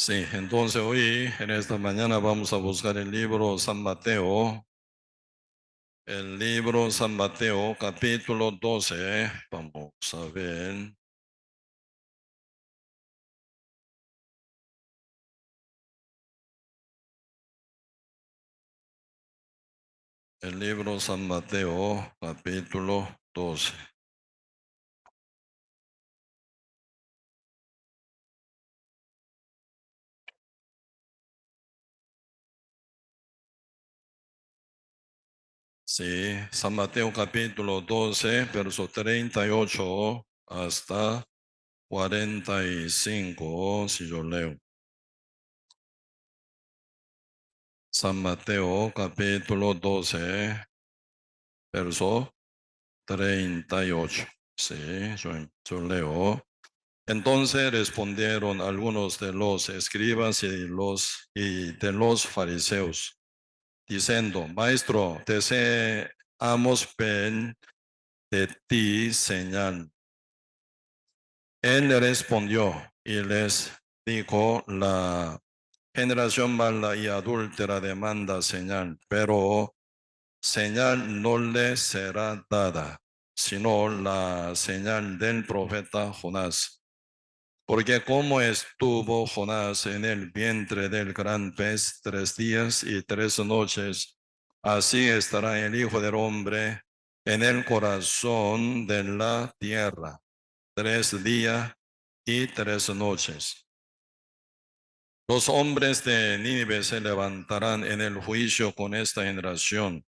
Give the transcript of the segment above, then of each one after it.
Sí, entonces hoy, en esta mañana, vamos a buscar el libro San Mateo, capítulo 12. Vamos a ver el libro San Mateo, capítulo 12. Sí, San Mateo, capítulo 12, verso 38 hasta 45, si yo leo. San Mateo, capítulo 12, verso 38. Sí, yo leo. Entonces respondieron algunos de los escribas y de los fariseos, diciendo: Maestro, deseamos ver de ti señal. Él le respondió y les dijo: La generación mala y adúltera demanda señal, pero señal no le será dada, sino la señal del profeta Jonás. Porque como estuvo Jonás en el vientre del gran pez 3 días y 3 noches, así estará el Hijo del Hombre en el corazón de la tierra 3 días y 3 noches. Los hombres de Nínive se levantarán en el juicio con esta generación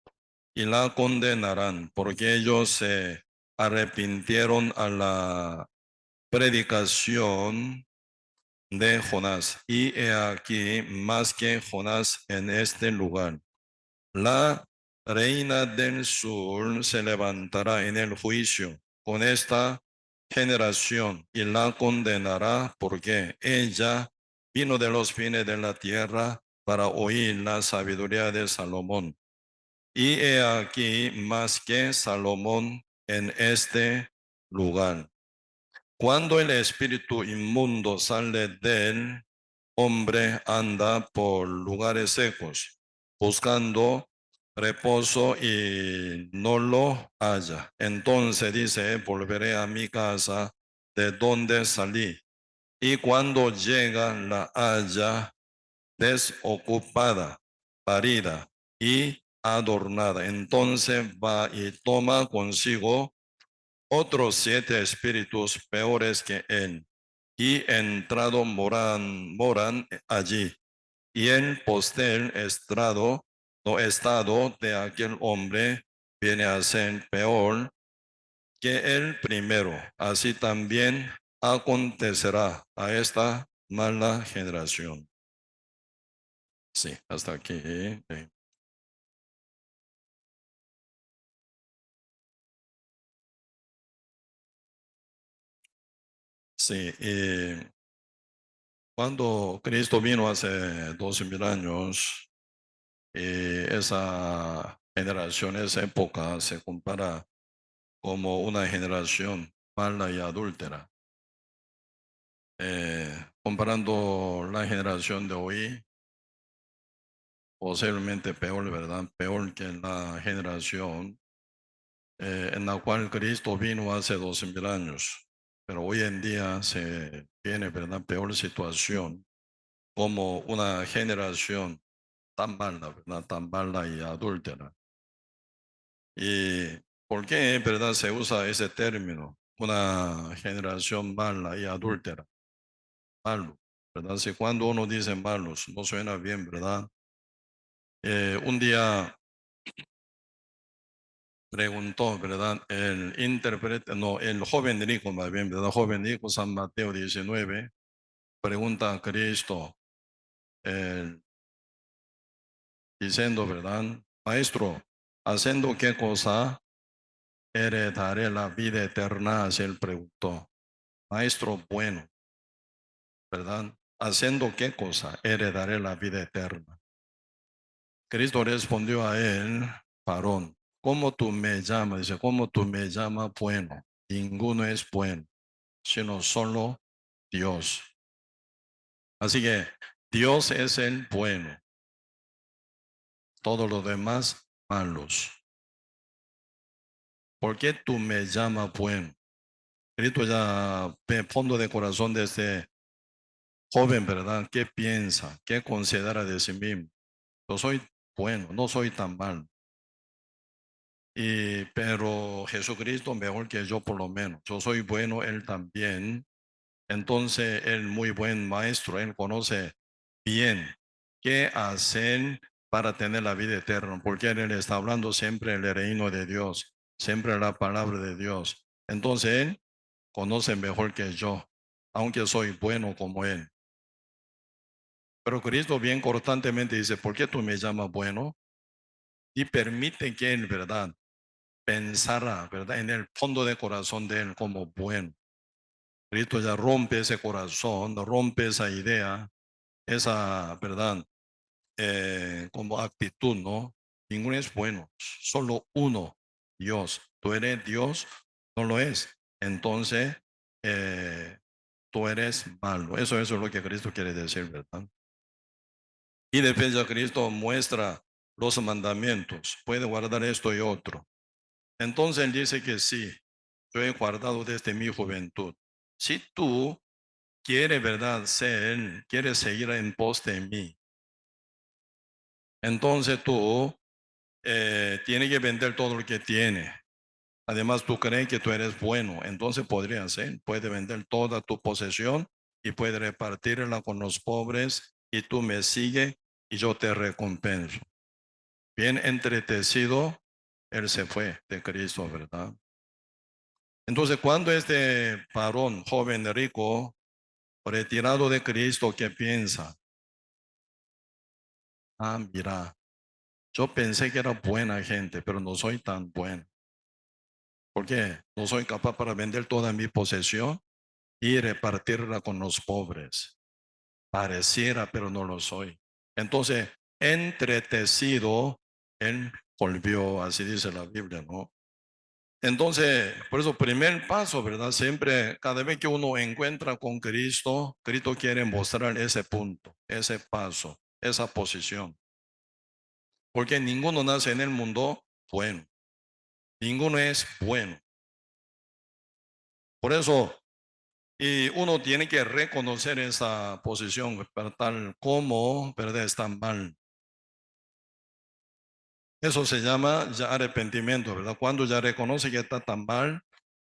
y la condenarán, porque ellos se arrepintieron a la predicación de Jonás. Y he aquí más que Jonás en este lugar. La reina del sur se levantará en el juicio con esta generación y la condenará, porque ella vino de los fines de la tierra para oír la sabiduría de Salomón. Y he aquí más que Salomón en este lugar. Cuando el espíritu inmundo sale del hombre, anda por lugares secos, buscando reposo y no lo halla. Entonces dice: volveré a mi casa de donde salí. Y cuando llega, la halla desocupada, parida y adornada. Entonces va y toma consigo otros 7 espíritus peores que él, y entrado moran allí. Y el postel estado de aquel hombre viene a ser peor que el primero. Así también acontecerá a esta mala generación. Sí, hasta aquí. Sí, y cuando Cristo vino hace 12.000 años, esa generación, esa época se compara como una generación mala y adúltera. Comparando la generación de hoy, posiblemente peor, ¿verdad? Peor que la generación en la cual Cristo vino hace 12.000 años. Pero hoy en día se tiene, ¿verdad? Peor situación, como una generación tan mala, ¿verdad? Tan mala y adúltera. ¿Y por qué, verdad, se usa ese término? Una generación mala y adúltera. Malo, ¿verdad? Si cuando uno dice malos, no suena bien, ¿verdad? Un día preguntó, ¿verdad? El intérprete, no, el joven rico, más bien, ¿verdad? Joven rico, San Mateo 19, pregunta a Cristo, eh, diciendo, ¿verdad? Maestro, ¿haciendo qué cosa heredaré la vida eterna? Así él preguntó. Maestro bueno, ¿verdad? ¿Haciendo qué cosa heredaré la vida eterna? Cristo respondió a él: varón, ¿cómo tú me llamas? Dice: ¿cómo tú me llamas bueno? Ninguno es bueno, sino solo Dios. Así que Dios es el bueno, todos los demás malos. ¿Por qué tú me llamas bueno? Cristo ya ve fondo de corazón de este joven, ¿verdad? ¿Qué piensa? ¿Qué considera de sí mismo? Yo soy bueno, no soy tan mal. Pero Jesucristo mejor que yo por lo menos. Yo soy bueno, Él también. Entonces, Él muy buen maestro, Él conoce bien qué hacer para tener la vida eterna, porque Él está hablando siempre el reino de Dios, siempre la palabra de Dios. Entonces, Él conoce mejor que yo, aunque soy bueno como Él. Pero Cristo bien cortantemente dice, ¿por qué tú me llamas bueno? Y permite que Él, ¿verdad? Pensara, ¿verdad? En el fondo del corazón de Él como bueno. Cristo ya rompe ese corazón, rompe esa idea, esa, ¿verdad? Como actitud, ¿no? Ninguno es bueno, solo uno, Dios. Tú eres Dios, no lo es. Entonces, eh, tú eres malo. Eso es lo que Cristo quiere decir, ¿verdad? Y después ya Cristo muestra los mandamientos. Puede guardar esto y otro. Entonces él dice que sí, yo he guardado desde mi juventud. Si tú quieres, ¿verdad? Quieres seguir en pos de mí, entonces tú tienes que vender todo lo que tienes. Además, tú crees que tú eres bueno, entonces podría ser, puede vender toda tu posesión y puede repartirla con los pobres y tú me sigues y yo te recompenso. Bien entretecido, él se fue de Cristo, ¿verdad? Entonces, cuando este varón, joven rico, retirado de Cristo, ¿qué piensa? Ah, mira, yo pensé que era buena gente, pero no soy tan bueno. ¿Por qué? No soy capaz para vender toda mi posesión y repartirla con los pobres. Pareciera, pero no lo soy. Entonces, entretecido, él volvió, así dice la Biblia, ¿no? Entonces, por eso, primer paso, ¿verdad? Siempre, cada vez que uno encuentra con Cristo, Cristo quiere mostrar ese punto, ese paso, esa posición. Porque ninguno nace en el mundo bueno, ninguno es bueno. Por eso, y uno tiene que reconocer esa posición, para tal como, ¿verdad? Está mal. Eso se llama ya arrepentimiento, ¿verdad? Cuando ya reconoce que está tan mal,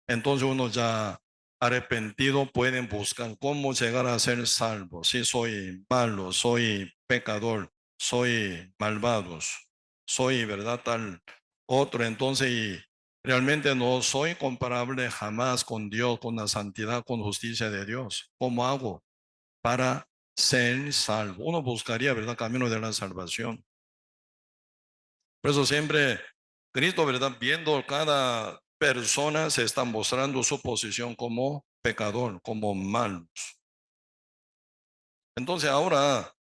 entonces uno ya arrepentido pueden buscar cómo llegar a ser salvo. Si soy malo, soy pecador, soy malvado, soy, ¿verdad? Tal otro, entonces y realmente no soy comparable jamás con Dios, con la santidad, con justicia de Dios. ¿Cómo hago para ser salvo? Uno buscaría, ¿verdad? Camino de la salvación. Por eso siempre Cristo, ¿verdad? Viendo cada persona se está mostrando su posición como pecador, como mal. Entonces ahora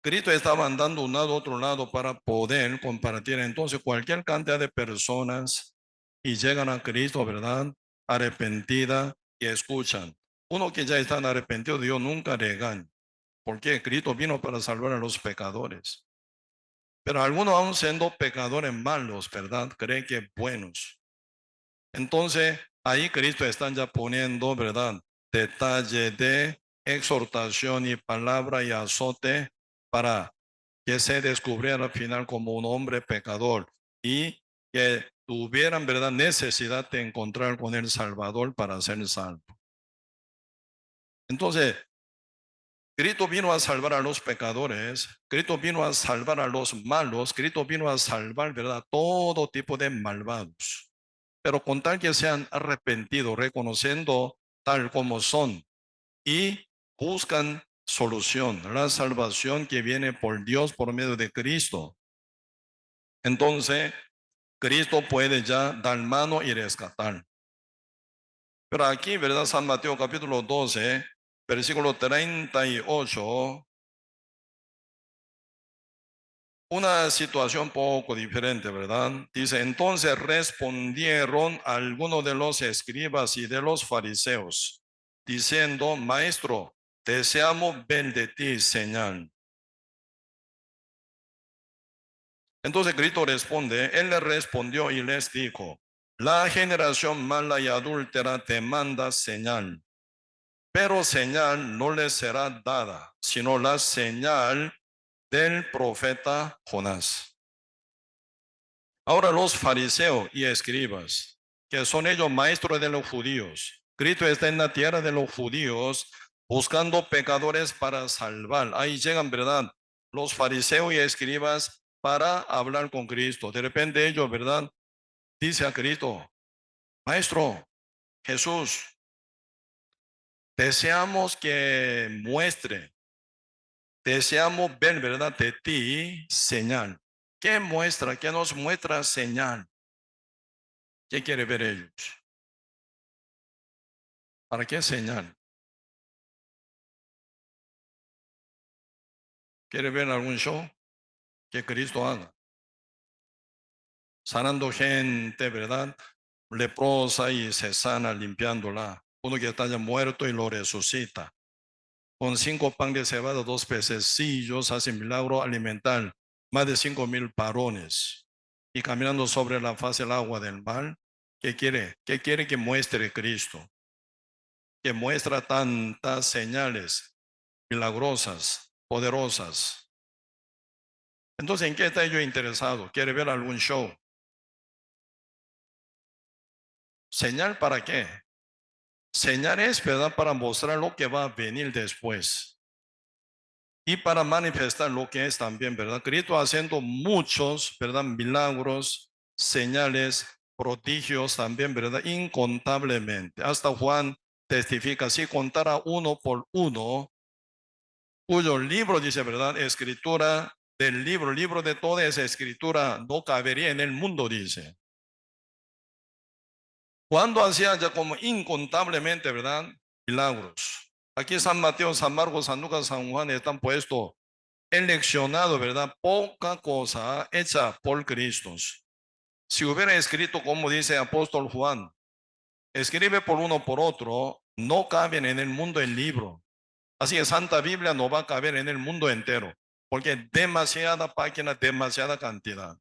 Cristo estaba andando un lado a otro lado para poder compartir. Entonces cualquier cantidad de personas y llegan a Cristo, ¿verdad? Arrepentida y escuchan. Uno que ya están arrepentidos, Dios nunca regaña. Porque Cristo vino para salvar a los pecadores. Pero algunos aún siendo pecadores malos, ¿verdad? Creen que buenos. Entonces, ahí Cristo está ya poniendo, ¿verdad? Detalle de exhortación y palabra y azote para que se descubriera al final como un hombre pecador y que tuvieran, ¿verdad? Necesidad de encontrar con el Salvador para ser salvo. Entonces, Cristo vino a salvar a los pecadores, Cristo vino a salvar a los malos, Cristo vino a salvar, ¿verdad? Todo tipo de malvados. Pero con tal que sean arrepentidos, reconociendo tal como son y buscan solución, la salvación que viene por Dios por medio de Cristo. Entonces, Cristo puede ya dar mano y rescatar. Pero aquí, ¿verdad? San Mateo capítulo 12, versículo 38. Una situación poco diferente, ¿verdad? Dice, entonces respondieron algunos de los escribas y de los fariseos, diciendo, Maestro, deseamos ver de ti señal. Entonces Cristo responde, Él le respondió y les dijo, la generación mala y adúltera demanda señal, pero señal no les será dada, sino la señal del profeta Jonás. Ahora los fariseos y escribas, que son ellos maestros de los judíos, Cristo está en la tierra de los judíos buscando pecadores para salvar. Ahí llegan, ¿verdad? Los fariseos y escribas para hablar con Cristo. De repente ellos, ¿verdad? Dice a Cristo, Maestro, Jesús, deseamos que muestre, deseamos ver, ¿verdad? De ti señal. ¿Qué muestra? ¿Qué nos muestra señal? ¿Qué quiere ver ellos? ¿Para qué señal? ¿Quiere ver algún show que Cristo haga? Sanando gente, ¿verdad? Leprosa y se sana limpiándola. Uno que está ya muerto y lo resucita. Con 5 panes de cebada, 2 pececillos, hace milagro alimentar. Más de 5,000 varones. Y caminando sobre la faz del agua del mar. ¿Qué quiere? ¿Qué quiere que muestre Cristo? Que muestra tantas señales milagrosas, poderosas. Entonces, ¿en qué está yo interesado? ¿Quiere ver algún show? ¿Señal para qué? Señal es, ¿verdad? Para mostrar lo que va a venir después. Y para manifestar lo que es también, ¿verdad? Cristo haciendo muchos, ¿verdad? Milagros, señales, prodigios también, ¿verdad? Incontablemente. Hasta Juan testifica, si contara uno por uno, cuyo libro, dice, ¿verdad? Escritura del libro de toda esa escritura no cabería en el mundo, dice. Cuando hacía ya como incontablemente, ¿verdad? Milagros. Aquí San Mateo, San Marcos, San Lucas, San Juan están puestos eleccionados, ¿verdad? Poca cosa hecha por Cristo. Si hubiera escrito, como dice apóstol Juan, escribe por uno por otro, no caben en el mundo el libro. Así que Santa Biblia no va a caber en el mundo entero, porque demasiada página, demasiada cantidad.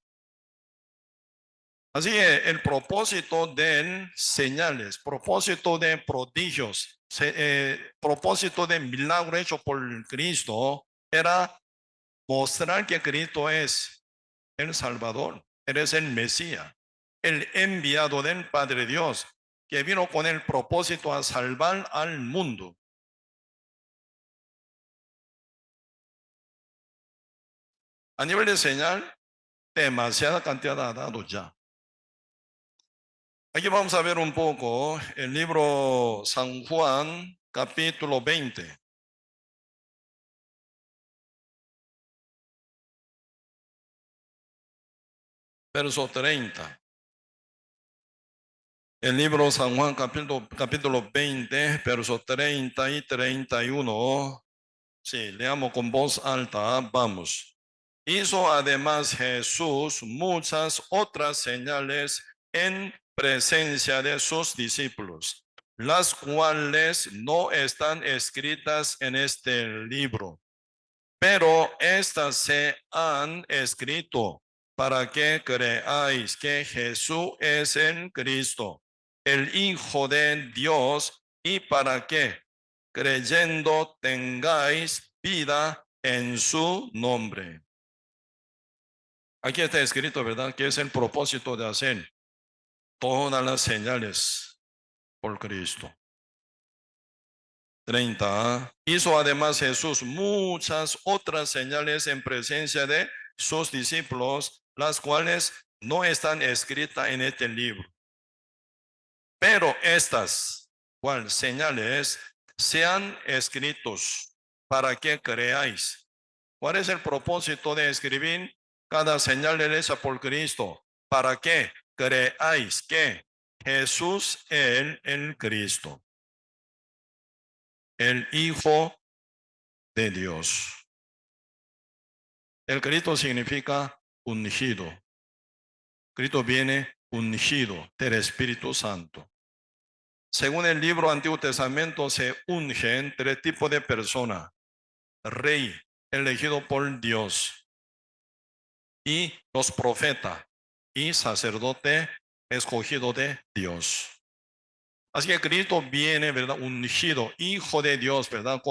Así que el propósito de señales, propósito de prodigios, propósito de milagro hecho por Cristo era mostrar que Cristo es el Salvador, Él es el Mesías, el enviado del Padre Dios, que vino con el propósito a salvar al mundo. A nivel de señal, demasiada cantidad ha dado ya. Aquí vamos a ver un poco el libro San Juan, capítulo 20. Verso 30. El libro San Juan, capítulo 20, verso 30 y 31. Sí, leamos con voz alta, vamos. Hizo además Jesús muchas otras señales en presencia de sus discípulos, las cuales no están escritas en este libro, pero estas se han escrito para que creáis que Jesús es el Cristo, el Hijo de Dios, y para que creyendo tengáis vida en su nombre. Aquí está escrito, ¿verdad? Que es el propósito de hacer todas las señales por Cristo. 30. Hizo además Jesús muchas otras señales en presencia de sus discípulos, las cuales no están escritas en este libro. Pero estas, ¿cuál? Señales, sean escritos para que creáis. ¿Cuál es el propósito de escribir cada señal hecha por Cristo? Para que creáis que Jesús es el Cristo, el Hijo de Dios. El Cristo significa ungido. Cristo viene ungido del Espíritu Santo. Según el libro Antiguo Testamento, se ungen tres tipos de personas: rey elegido por Dios, y los profetas, y sacerdote escogido de Dios. Así que Cristo viene, ¿verdad? Ungido, hijo de Dios, ¿verdad?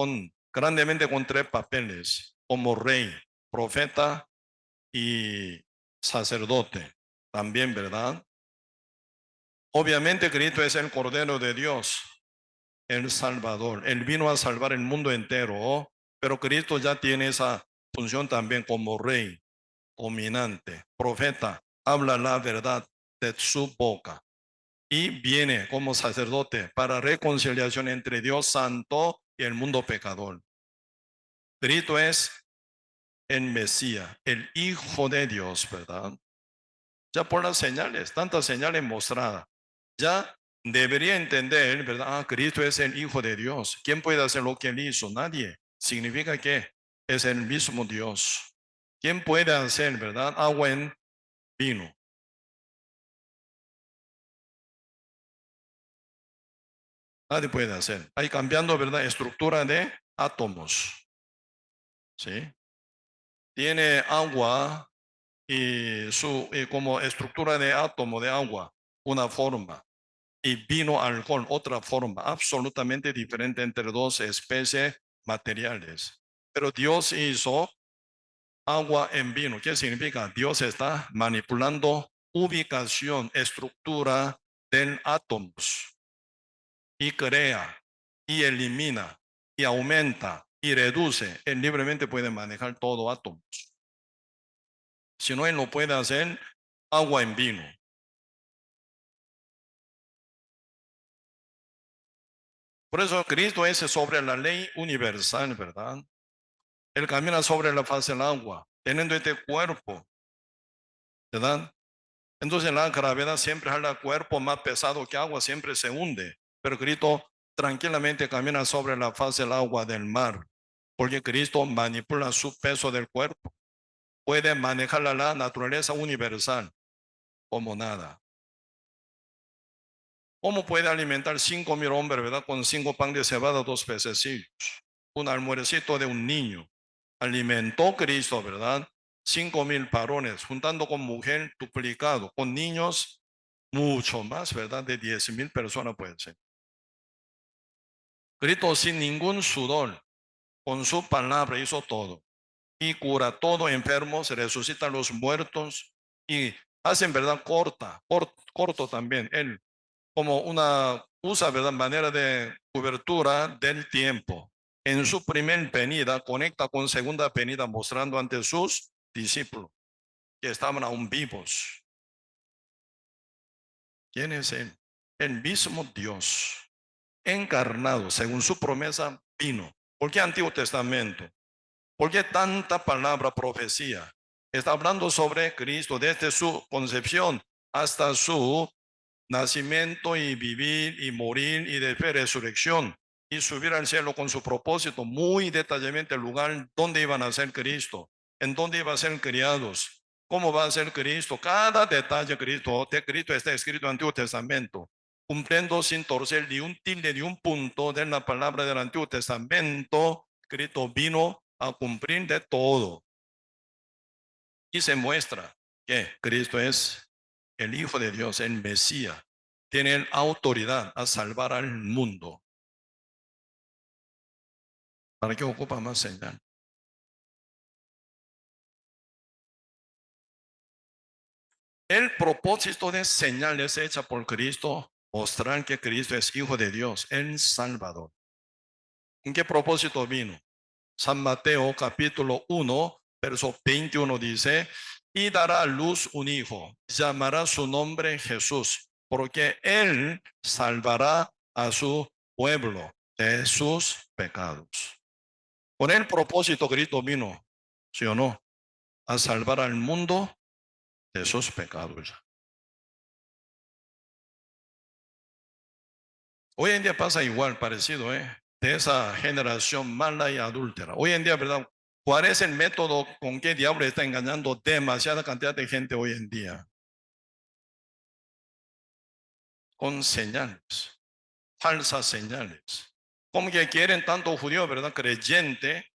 Grandemente con tres papeles: como rey, profeta y sacerdote. También, ¿verdad? Obviamente Cristo es el Cordero de Dios, el Salvador. Él vino a salvar el mundo entero, pero Cristo ya tiene esa función también como rey, dominante, profeta. Habla la verdad de su boca. Y viene como sacerdote para reconciliación entre Dios santo y el mundo pecador. Cristo es el Mesías, el Hijo de Dios, ¿verdad? Ya por las señales, tantas señales mostradas, ya debería entender, ¿verdad? Ah, Cristo es el Hijo de Dios. ¿Quién puede hacer lo que Él hizo? Nadie. Significa que es el mismo Dios. ¿Quién puede hacer, verdad? Agua en vino. Nadie puede hacer. Ahí cambiando, ¿verdad? Estructura de átomos. ¿Sí? Tiene agua y como estructura de átomo de agua, una forma. Y vino, alcohol, otra forma, absolutamente diferente entre dos especies materiales. Pero Dios hizo agua en vino. ¿Qué significa? Dios está manipulando ubicación, estructura del átomos, y crea, y elimina, y aumenta, y reduce. Él libremente puede manejar todo átomos. Si no, Él no puede hacer agua en vino. Por eso Cristo es sobre la ley universal, ¿verdad? Él camina sobre la faz del agua, teniendo este cuerpo, ¿verdad? Entonces la gravedad siempre jala cuerpo más pesado que agua, siempre se hunde. Pero Cristo tranquilamente camina sobre la faz del agua del mar, porque Cristo manipula su peso del cuerpo. Puede manejar la naturaleza universal como nada. ¿Cómo puede alimentar 5,000 hombres, verdad? Con 5 panes de cebada, 2 pececillos. Un almuercito de un niño. Alimentó Cristo, ¿verdad? 5,000 varones, juntando con mujer duplicado, con niños mucho más, ¿verdad? De 10,000 personas puede ser. Cristo sin ningún sudor, con su palabra hizo todo. Y cura todo enfermo, se resucita a los muertos y hacen, ¿verdad? Corto también. Él como usa, ¿verdad? Manera de cobertura del tiempo. En su primer venida conecta con segunda venida, mostrando ante sus discípulos que estaban aún vivos. ¿Quién es Él? El mismo Dios, encarnado, según su promesa, vino. ¿Por qué Antiguo Testamento? ¿Por qué tanta palabra profecía? Está hablando sobre Cristo desde su concepción hasta su nacimiento y vivir y morir y después resurrección y subir al cielo con su propósito, muy detalladamente el lugar donde iban a ser Cristo, en dónde iban a ser criados, cómo va a ser Cristo, cada detalle de Cristo está escrito en el Antiguo Testamento, cumpliendo sin torcer ni un tilde ni un punto de la palabra del Antiguo Testamento. Cristo vino a cumplir de todo y se muestra que Cristo es el Hijo de Dios, el Mesías. Tiene autoridad a salvar al mundo. ¿Para qué ocupa más señal? El propósito de señales hecha por Cristo, mostrar que Cristo es Hijo de Dios, el Salvador. ¿En qué propósito vino? San Mateo capítulo 1, verso 21 dice: y dará a luz un hijo, llamará su nombre Jesús, porque él salvará a su pueblo de sus pecados. Con el propósito Cristo vino, ¿sí o no? A salvar al mundo de sus pecados. Hoy en día pasa igual, parecido, ¿eh? De esa generación mala y adúltera. Hoy en día, ¿verdad? ¿Cuál es el método con que el diablo está engañando demasiada cantidad de gente hoy en día? Con señales. falsas señales. Como que quieren tanto judíos, ¿verdad? Creyente,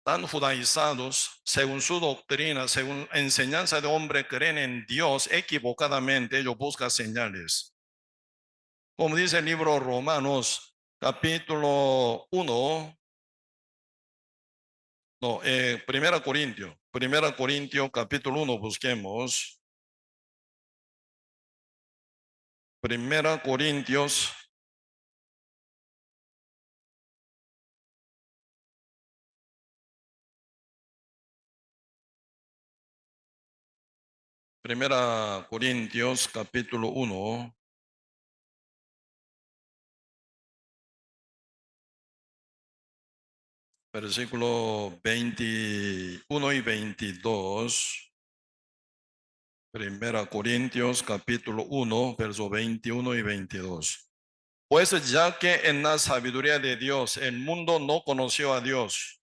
tan judaizados, según su doctrina, según enseñanza de hombre, creen en Dios equivocadamente, ellos buscan señales. Como dice el libro Romanos, capítulo 1, no, Primera Corintios, capítulo 1, busquemos. Primera Corintios, Primera Corintios, capítulo 1, versículo 21 y 22. Primera Corintios, capítulo 1, verso 21 y 22. Pues ya que en la sabiduría de Dios el mundo no conoció a Dios,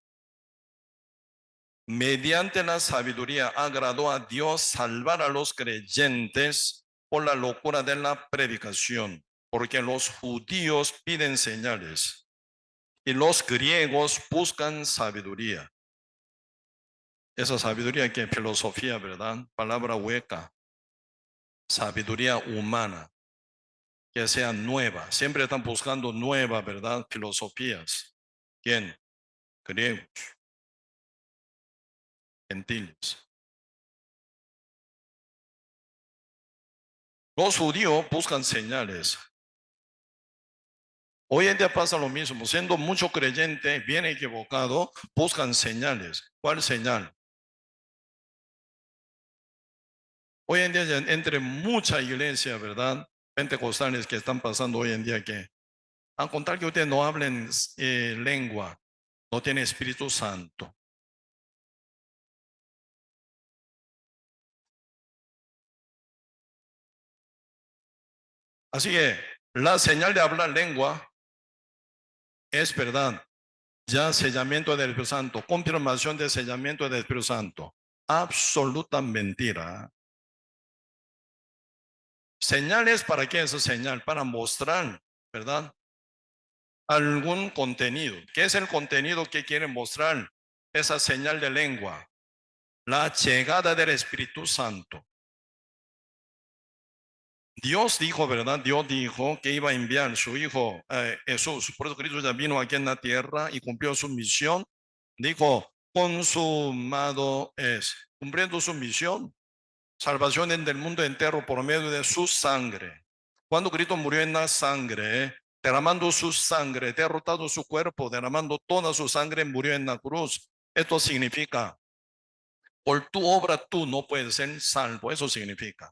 mediante la sabiduría agradó a Dios salvar a los creyentes por la locura de la predicación, porque los judíos piden señales y los griegos buscan sabiduría. Esa sabiduría que filosofía, ¿verdad? Palabra hueca, sabiduría humana, que sea nueva. Siempre están buscando nueva, ¿verdad? Filosofías. ¿Quién? Griegos, gentiles. Los judíos buscan señales. Hoy en día pasa lo mismo. Siendo mucho creyente, bien equivocado, buscan señales. ¿Cuál señal? Hoy en día, entre mucha iglesia, ¿verdad? Pentecostales que están pasando hoy en día que, a contar que ustedes no hablen lengua, no tiene Espíritu Santo. Así que la señal de hablar lengua es verdad. Ya sellamiento del Espíritu Santo, confirmación de sellamiento del Espíritu Santo. Absoluta mentira. Señales, ¿para qué esa señal? Para mostrar, ¿verdad? Algún contenido. ¿Qué es el contenido que quieren mostrar? Esa señal de lengua. La llegada del Espíritu Santo. Dios dijo, ¿verdad? Dios dijo que iba a enviar a su Hijo Jesús. Por eso Cristo ya vino aquí en la tierra y cumplió su misión. Dijo, consumado es. Cumpliendo su misión. Salvación del mundo entero por medio de su sangre. Cuando Cristo murió en la sangre, derramando su sangre, derrotado su cuerpo, derramando toda su sangre, murió en la cruz. Esto significa, por tu obra tú no puedes ser salvo. Eso significa.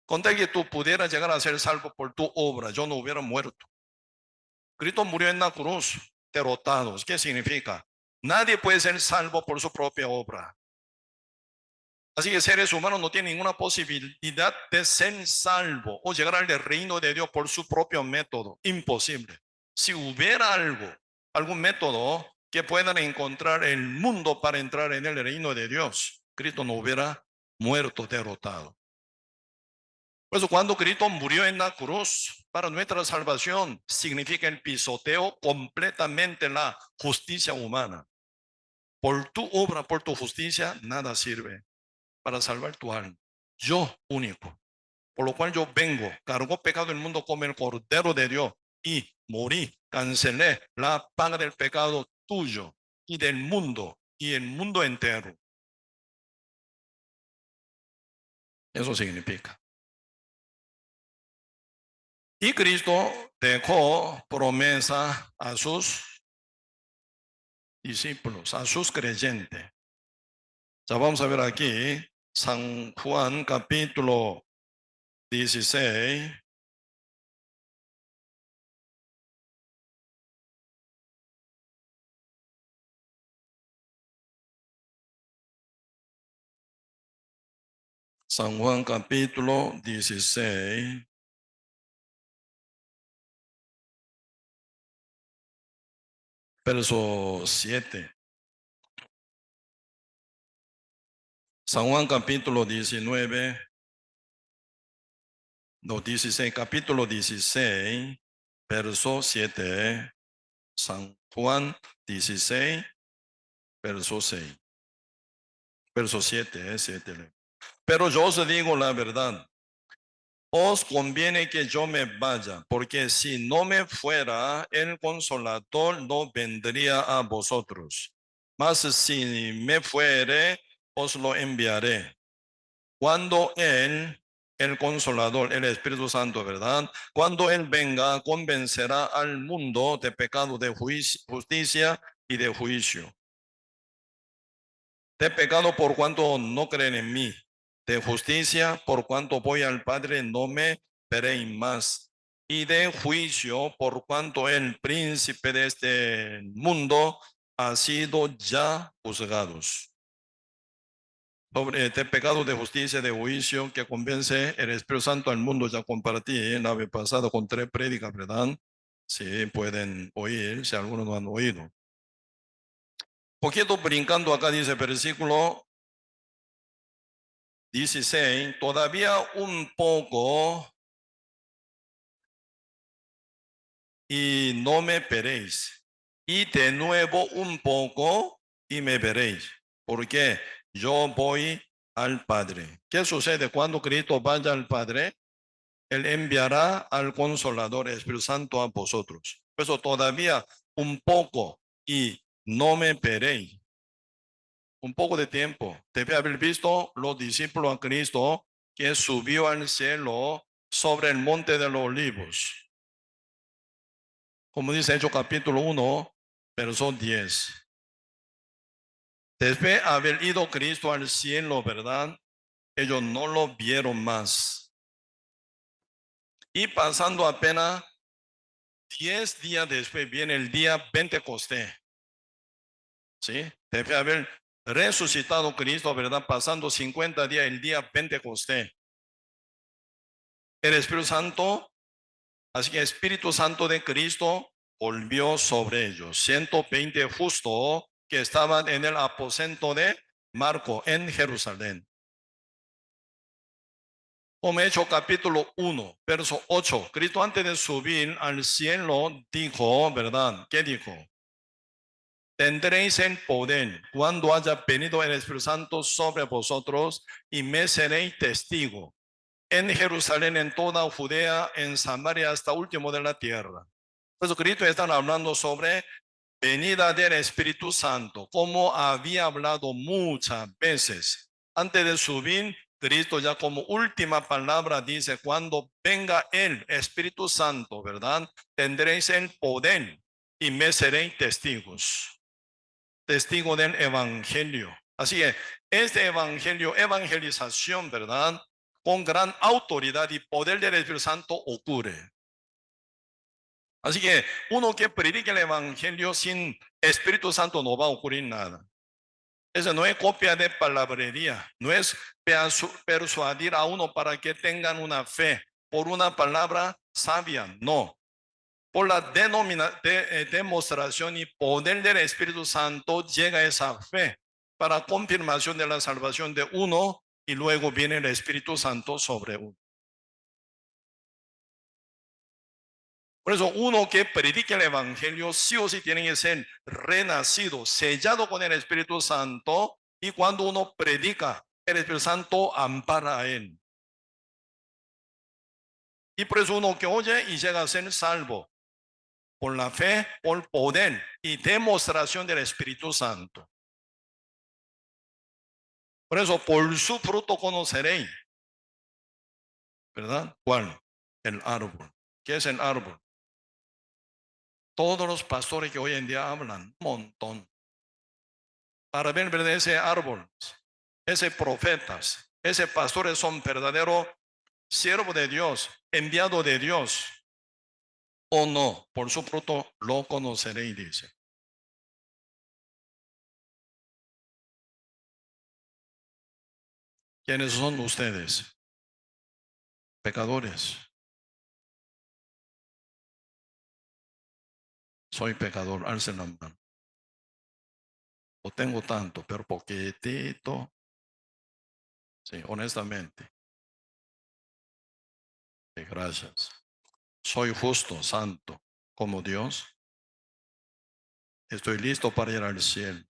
Con tal que tú pudieras llegar a ser salvo por tu obra, yo no hubiera muerto. Cristo murió en la cruz, derrotados. ¿Qué significa? Nadie puede ser salvo por su propia obra. Así que seres humanos no tienen ninguna posibilidad de ser salvo o llegar al reino de Dios por su propio método. Imposible. Si hubiera algún método que puedan encontrar el mundo para entrar en el reino de Dios, Cristo no hubiera muerto derrotado. Por eso cuando Cristo murió en la cruz para nuestra salvación, significa el pisoteo completamente la justicia humana. Por tu obra, por tu justicia, nada sirve para salvar tu alma. Yo único. Por lo cual yo vengo, cargó pecado del mundo como el Cordero de Dios y morí, cancelé la paga del pecado tuyo y del mundo y el mundo entero. Eso significa. Y Cristo dejó promesa a sus discípulos, a sus creyentes. Ya vamos a ver aquí, San Juan capítulo 16. San Juan capítulo 16. Verso 7. San Juan capítulo 19, no, 16, capítulo 16, verso 7. San Juan 16, verso 6. Verso 7, 7. Pero yo os digo la verdad. Os conviene que yo me vaya, porque si no me fuera, el Consolador no vendría a vosotros. Mas si me fuere, os lo enviaré. Cuando Él, el Consolador, el Espíritu Santo, ¿verdad? Cuando Él venga, convencerá al mundo de pecado, de justicia y de juicio. De pecado por cuanto no creen en mí. De justicia por cuanto voy al Padre, no me veréis más. Y de juicio por cuanto el príncipe de este mundo ha sido ya juzgados. Sobre este pecado de justicia, de juicio que convence el Espíritu Santo al mundo, ya compartí la vez pasada con 3 prédicas, ¿verdad? Si pueden oír, si algunos no han oído. Poquito brincando acá dice versículo 16, todavía un poco y no me veréis. Y de nuevo un poco y me veréis. Porque yo voy al Padre. ¿Qué sucede cuando Cristo vaya al Padre? Él enviará al Consolador Espíritu Santo a vosotros. Por eso todavía un poco y no me veréis. Un poco de tiempo. Debe haber visto los discípulos a Cristo que subió al cielo sobre el monte de los olivos. Como dice Hechos capítulo 1, verso 10. Después de haber ido Cristo al cielo, ¿verdad? Ellos no lo vieron más. Y pasando apenas 10 días después viene el día Pentecostés. ¿Sí? Después de haber resucitado Cristo, ¿verdad? Pasando 50 días el día Pentecostés. El Espíritu Santo, así que el Espíritu Santo de Cristo volvió sobre ellos. 120 justos que estaban en el aposento de Marco en Jerusalén. Como Hechos capítulo 1, verso 8. Cristo antes de subir al cielo dijo, ¿verdad? ¿Qué dijo? Tendréis el poder cuando haya venido el Espíritu Santo sobre vosotros y me seréis testigo en Jerusalén, en toda Judea, en Samaria, hasta último de la tierra. Por eso Cristo está hablando sobre venida del Espíritu Santo, como había hablado muchas veces. Antes de subir, Cristo ya como última palabra dice, cuando venga el Espíritu Santo, ¿verdad? Tendréis el poder y me seréis testigos. Testigo del Evangelio. Así que este Evangelio, evangelización, ¿verdad? Con gran autoridad y poder del Espíritu Santo ocurre. Así que uno que predique el Evangelio sin Espíritu Santo no va a ocurrir nada. Eso no es copia de palabrería, no es persuadir a uno para que tengan una fe por una palabra sabia, no. Por la demostración y poder del Espíritu Santo llega esa fe para confirmación de la salvación de uno y luego viene el Espíritu Santo sobre uno. Por eso uno que predique el Evangelio sí o sí tiene que ser renacido, sellado con el Espíritu Santo, y cuando uno predica, el Espíritu Santo ampara a él. Y por eso uno que oye y llega a ser salvo por la fe, por poder y demostración del Espíritu Santo. Por eso, por su fruto conoceréis, ¿verdad? ¿Cuál? El árbol. ¿Qué es el árbol? Todos los pastores que hoy en día hablan, un montón. Para ver, ¿verdad? Ese árbol, ese profetas, ese pastores son verdaderos siervos de Dios, enviado de Dios, o no, por su fruto lo conoceréis, dice. ¿Quiénes son ustedes? Pecadores. Soy pecador, alcen la mano. No tengo tanto, pero poquitito. Sí, honestamente. Sí, gracias. Soy justo, santo. como Dios. Estoy listo para ir al cielo.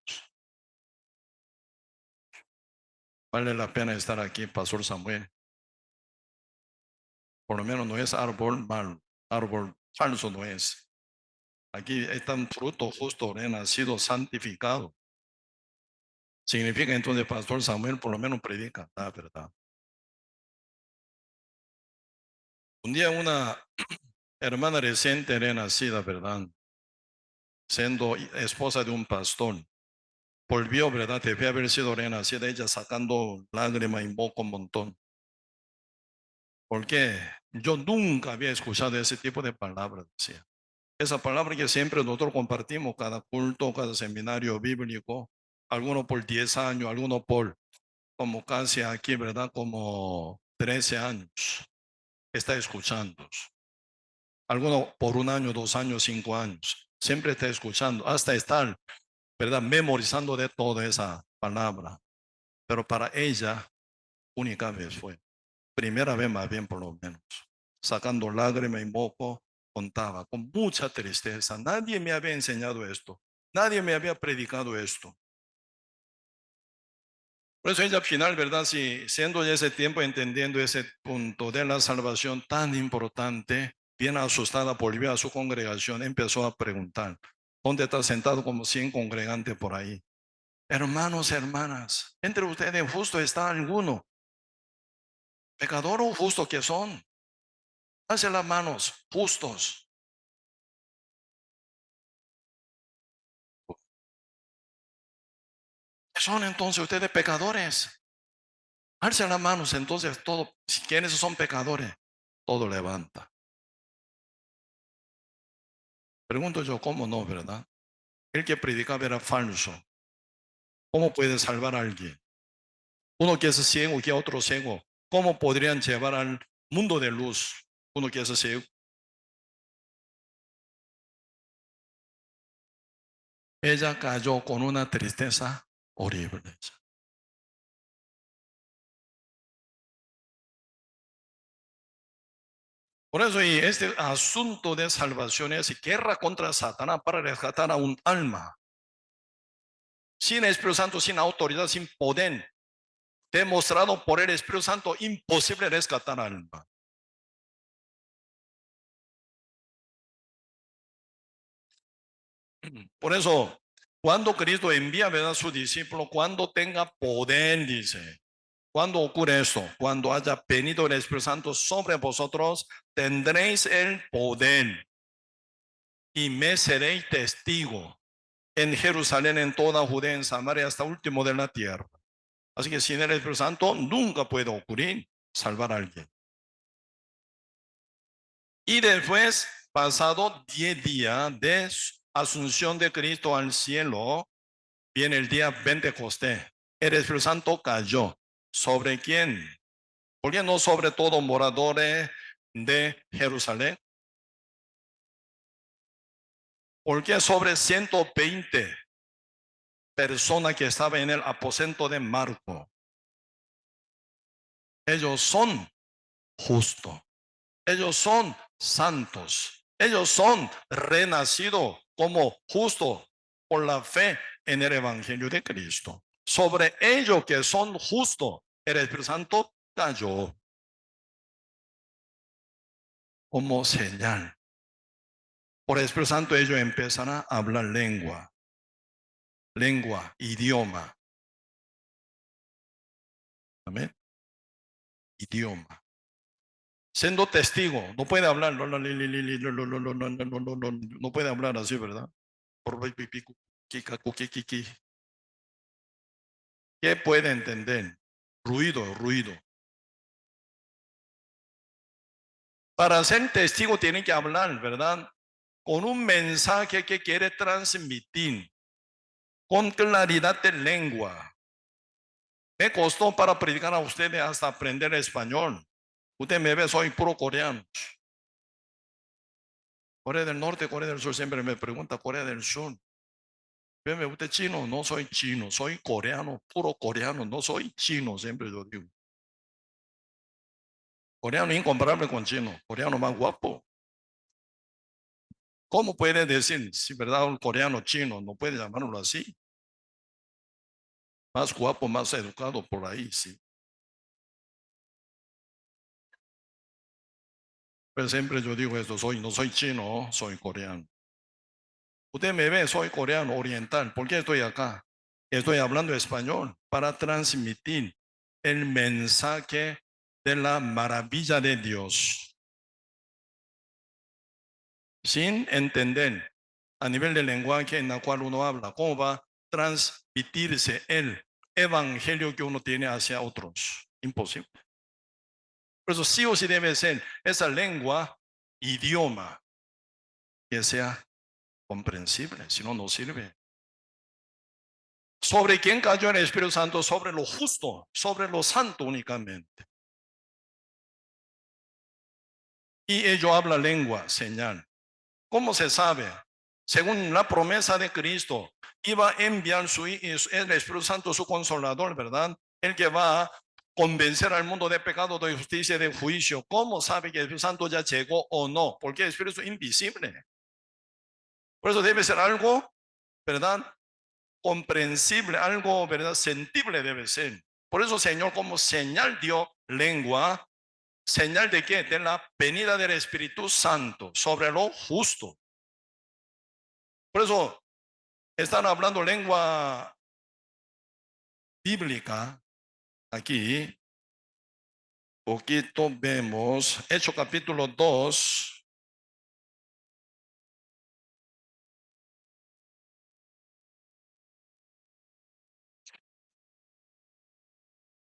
Vale la pena estar aquí, Pastor Samuel. Por lo menos no es árbol malo, árbol falso no es. Aquí está un fruto justo, renacido, santificado. Significa entonces, Pastor Samuel, por lo menos predica la verdad. Un día una hermana reciente renacida, ¿verdad? Siendo esposa de un pastor, volvió, ¿verdad? Debe haber sido renacida, ella sacando lágrimas y moco un montón. Porque yo nunca había escuchado ese tipo de palabras, decía. Esa palabra que siempre nosotros compartimos, cada culto, cada seminario bíblico, algunos por 10 años, algunos por como casi aquí, ¿verdad? Como 13 años, está escuchando. Algunos por 1 año, 2 años, 5 años. Siempre está escuchando, hasta estar, ¿verdad? Memorizando de toda esa palabra. Pero para ella, única vez fue. Primera vez más bien por lo menos. Sacando lágrimas y moco, contaba con mucha tristeza. Nadie me había enseñado esto. Nadie me había predicado esto. Por eso ella al final, ¿verdad? Si siendo ya ese tiempo entendiendo ese punto de la salvación tan importante, bien asustada, volvió a su congregación, empezó a preguntar, ¿dónde está sentado como 100 congregantes por ahí? Hermanos, hermanas, entre ustedes justo está alguno, pecador o justo que son. Hace las manos, justos. ¿Son entonces ustedes pecadores? Alce las manos, entonces todo, ¿quiénes son pecadores? Todo levanta. Pregunto yo, ¿cómo no, verdad? El que predicaba era falso. ¿Cómo puede salvar a alguien? Uno que es ciego y que otro ciego. ¿Cómo podrían llevar al mundo de luz? Uno que es ciego. Ella cayó con una tristeza horrible. Por eso, y este asunto de salvación es guerra contra Satanás para rescatar a un alma. Sin Espíritu Santo, sin autoridad, sin poder, demostrado por el Espíritu Santo, imposible rescatar alma. Por eso, cuando Cristo envía, ¿verdad?, a su discípulo, cuando tenga poder, dice. ¿Cuándo ocurre esto? Cuando haya venido el Espíritu Santo sobre vosotros, tendréis el poder y me seréis testigo en Jerusalén, en toda Judea, en Samaria, hasta último de la tierra. Así que sin el Espíritu Santo nunca puede ocurrir salvar a alguien. Y después, pasado 10 días de asunción de Cristo al cielo, viene el día Pentecostés. El Espíritu Santo cayó. ¿Sobre quién? ¿Por qué no sobre todo moradores de Jerusalén? ¿Por qué sobre 120 personas que estaban en el aposento de Marco? Ellos son justos. Ellos son santos. Ellos son renacidos como justos por la fe en el Evangelio de Cristo. Sobre ellos que son justos, el Espíritu Santo cayó como señal. Por el Espíritu Santo ellos empezarán a hablar lengua, idioma. Amén. Idioma. Siendo testigo, no puede hablar, no puede hablar así, ¿verdad? ¿Qué puede entender? Ruido. Para ser testigo tiene que hablar, ¿verdad? Con un mensaje que quiere transmitir, con claridad de lengua. Me costó para predicar a ustedes hasta aprender español. Usted me ve, soy puro coreano. Corea del Norte, Corea del Sur, siempre me pregunta Corea del Sur. Veme, ¿usted chino? No soy chino, soy coreano, puro coreano, no soy chino, siempre yo digo. Coreano incomparable con chino, coreano más guapo. ¿Cómo puede decir, si verdad, un coreano chino, no puede llamarlo así? Más guapo, más educado por ahí, sí. Pero siempre yo digo esto, no soy chino, soy coreano. Usted me ve, soy coreano oriental. ¿Por qué estoy acá? Estoy hablando español para transmitir el mensaje de la maravilla de Dios, sin entender a nivel de lenguaje en la cual uno habla, cómo va a transmitirse el evangelio que uno tiene hacia otros. Imposible. Por eso sí o sí debe ser esa lengua, idioma, que sea comprensible, si no, no sirve. ¿Sobre quién cayó el Espíritu Santo? Sobre lo justo, sobre lo santo únicamente. Y ello habla lengua, señal. ¿Cómo se sabe? Según la promesa de Cristo, iba a enviar el Espíritu Santo, su consolador, ¿verdad? El que va a convencer al mundo de pecado, de justicia y de juicio. ¿Cómo sabe que el Espíritu Santo ya llegó o no? Porque el Espíritu es invisible. Por eso debe ser algo, ¿verdad? Comprensible, algo, ¿verdad? Sentible debe ser. Por eso, Señor, como señal dio lengua, señal de qué? De la venida del Espíritu Santo sobre lo justo. Por eso están hablando lengua bíblica aquí. Poquito vemos Hechos capítulo 2.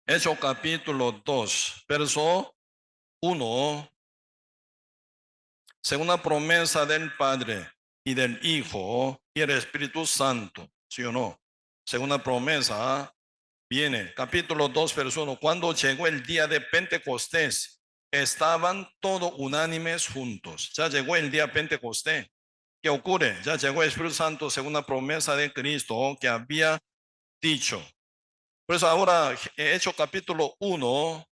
Hechos capítulo 2, verso 1. Según la promesa del Padre y del Hijo y el Espíritu Santo, ¿sí o no? Según la promesa, viene, capítulo 2, verso 1. Cuando llegó el día de Pentecostés, estaban todos unánimes juntos. Ya llegó el día de Pentecostés. ¿Qué ocurre? Ya llegó el Espíritu Santo según la promesa de Cristo que había dicho. Por eso ahora, Hechos capítulo 1,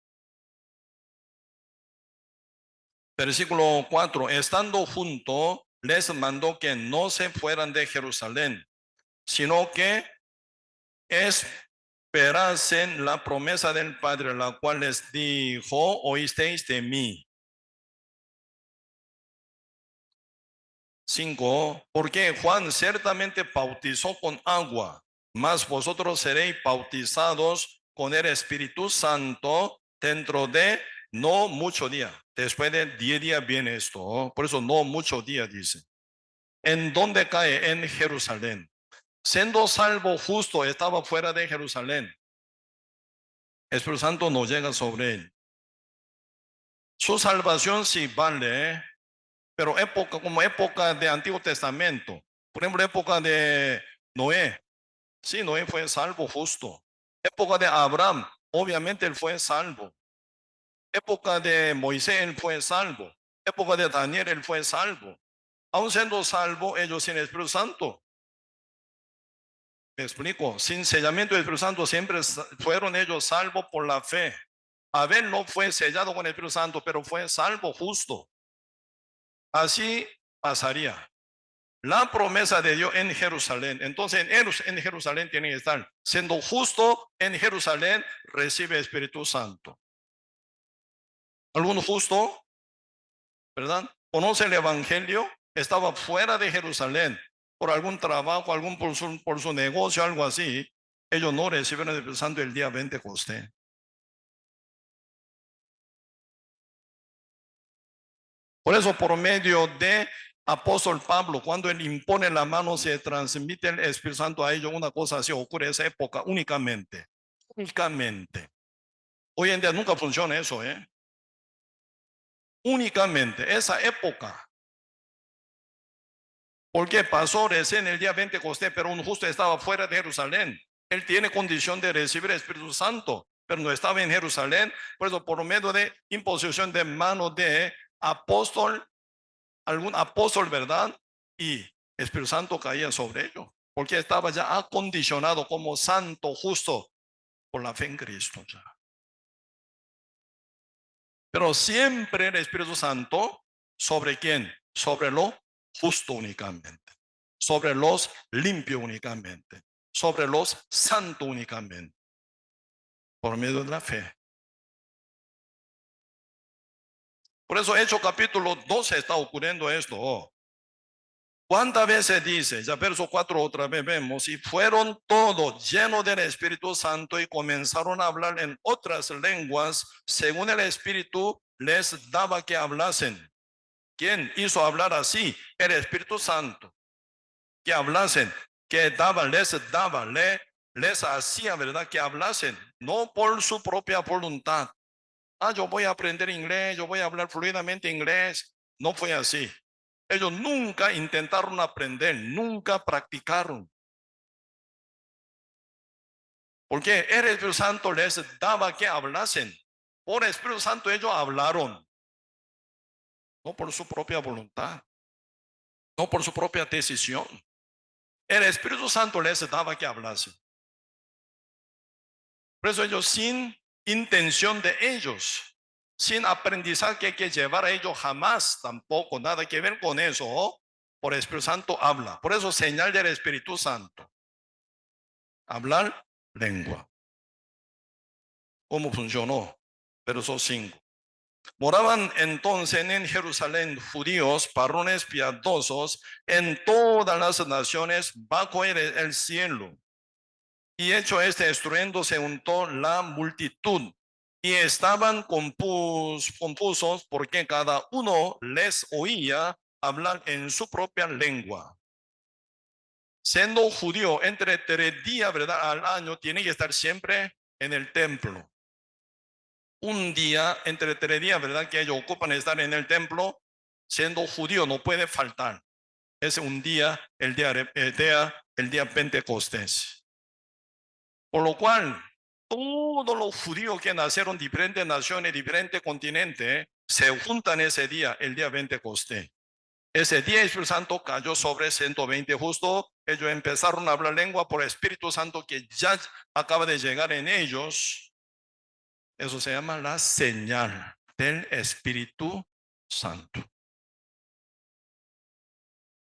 versículo 4, estando junto, les mandó que no se fueran de Jerusalén, sino que esperasen la promesa del Padre, la cual les dijo, oísteis de mí. 5, porque Juan ciertamente bautizó con agua, mas vosotros seréis bautizados con el Espíritu Santo dentro de no mucho día. Después de 10 días viene esto, por eso no mucho día dice. ¿En dónde cae? En Jerusalén. Siendo salvo justo, estaba fuera de Jerusalén. El Espíritu Santo no llega sobre él. Su salvación sí vale, pero época como época de Antiguo Testamento. Por ejemplo, época de Noé. Sí, Noé fue salvo justo. Época de Abraham, obviamente él fue salvo. Época de Moisés, él fue salvo. Época de Daniel, él fue salvo. Aún siendo salvo, ellos sin Espíritu Santo. Me explico, sin sellamiento del Espíritu Santo siempre fueron ellos salvos por la fe. Abel no fue sellado con el Espíritu Santo, pero fue salvo justo. Así pasaría. La promesa de Dios en Jerusalén. Entonces en Jerusalén tienen que estar. Siendo justo en Jerusalén, recibe Espíritu Santo. ¿Algún justo? ¿Verdad? Conoce el Evangelio, estaba fuera de Jerusalén por algún trabajo, por su negocio, algo así. Ellos no recibieron el Espíritu Santo el día Pentecostés. Por eso, por medio de apóstol Pablo, cuando él impone la mano, se transmite el Espíritu Santo a ellos. Una cosa así ocurre en esa época únicamente. Únicamente. Hoy en día nunca funciona eso, ¿eh? Únicamente esa época. Porque pasó recién el día Pentecostés, pero un justo estaba fuera de Jerusalén. Él tiene condición de recibir el Espíritu Santo, pero no estaba en Jerusalén. Por eso, por medio de imposición de mano de apóstol, algún apóstol, ¿verdad? Y Espíritu Santo caía sobre ellos, porque estaba ya acondicionado como santo justo por la fe en Cristo. Ya. Pero siempre el Espíritu Santo, ¿sobre quién? Sobre lo justos únicamente, sobre los limpios únicamente, sobre los santos únicamente, por medio de la fe. Por eso Hechos capítulo 12 está ocurriendo esto. ¿Cuántas veces dice? Ya verso 4 otra vez vemos, y fueron todos llenos del Espíritu Santo y comenzaron a hablar en otras lenguas, según el Espíritu les daba que hablasen. ¿Quién hizo hablar así? El Espíritu Santo. Que hablasen, que daba, les hacía, ¿verdad? Que hablasen, no por su propia voluntad. Yo voy a aprender inglés, yo voy a hablar fluidamente inglés. No fue así. Ellos nunca intentaron aprender, nunca practicaron. Porque el Espíritu Santo les daba que hablasen. Por el Espíritu Santo ellos hablaron. No por su propia voluntad. No por su propia decisión. El Espíritu Santo les daba que hablasen. Por eso ellos sin intención de ellos, sin aprendizaje que hay que llevar a ellos jamás, tampoco, nada que ver con eso. Por el Espíritu Santo habla. Por eso señal del Espíritu Santo. Hablar lengua. ¿Cómo funcionó? Verso 5. Moraban entonces en Jerusalén judíos, varones piadosos, en todas las naciones bajo el cielo. Y hecho este estruendo se untó la multitud, y estaban confusos porque cada uno les oía hablar en su propia lengua. Siendo judío, entre 3 días, ¿verdad?, al año, tiene que estar siempre en el templo. Un día, entre 3 días, ¿verdad?, que ellos ocupan estar en el templo, siendo judío, no puede faltar. Es un día, el día Pentecostés. Por lo cual, todos los judíos que nacieron de diferentes naciones, diferentes continentes, se juntan ese día, el día Pentecostés. Ese día el Espíritu Santo cayó sobre 120 justos. Ellos empezaron a hablar lengua por el Espíritu Santo que ya acaba de llegar en ellos. Eso se llama la señal del Espíritu Santo.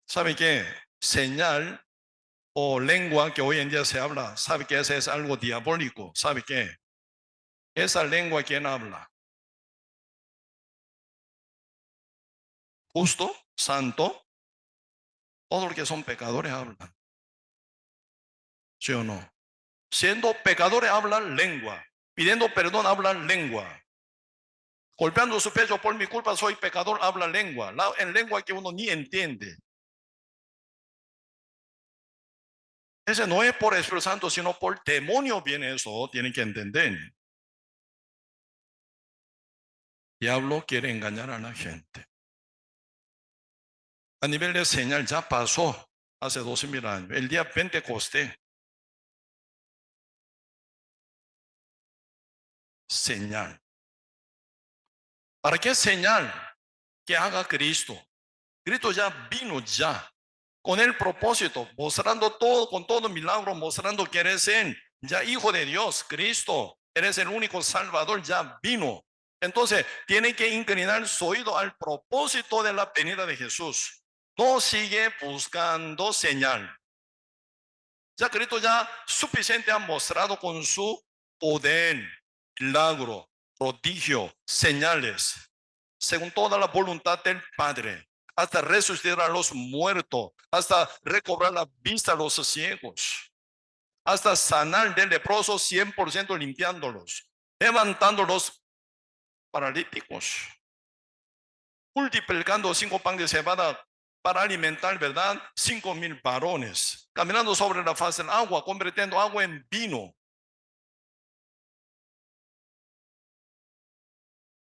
¿Sabe qué? Señal o lengua que hoy en día se habla, ¿sabe que ese es algo diabólico? ¿Sabe qué? Esa lengua, ¿quién habla? Justo, santo, todos los que son pecadores hablan. ¿Sí o no? Siendo pecadores hablan lengua, pidiendo perdón hablan lengua, golpeando su pecho por mi culpa soy pecador habla lengua, en lengua que uno ni entiende. Ese no es por Espíritu Santo, sino por demonio viene eso, tienen que entender. Diablo quiere engañar a la gente. A nivel de señal ya pasó hace 12,000 años, el día Pentecostés. Señal. ¿Para qué señal? Que haga Cristo. Cristo ya vino ya, con el propósito, mostrando todo, con todo milagro, mostrando que eres Él, ya Hijo de Dios, Cristo, eres el único Salvador, ya vino. Entonces, tiene que inclinar su oído al propósito de la venida de Jesús. No sigue buscando señal. Ya Cristo ya suficiente ha mostrado con su poder, milagro, prodigio, señales, según toda la voluntad del Padre, hasta resucitar a los muertos, hasta recobrar la vista a los ciegos, hasta sanar del leproso 100% limpiándolos, levantando los paralíticos, multiplicando 5 panes de cebada para alimentar, ¿verdad?, 5,000 varones, caminando sobre la faz del agua, convirtiendo agua en vino.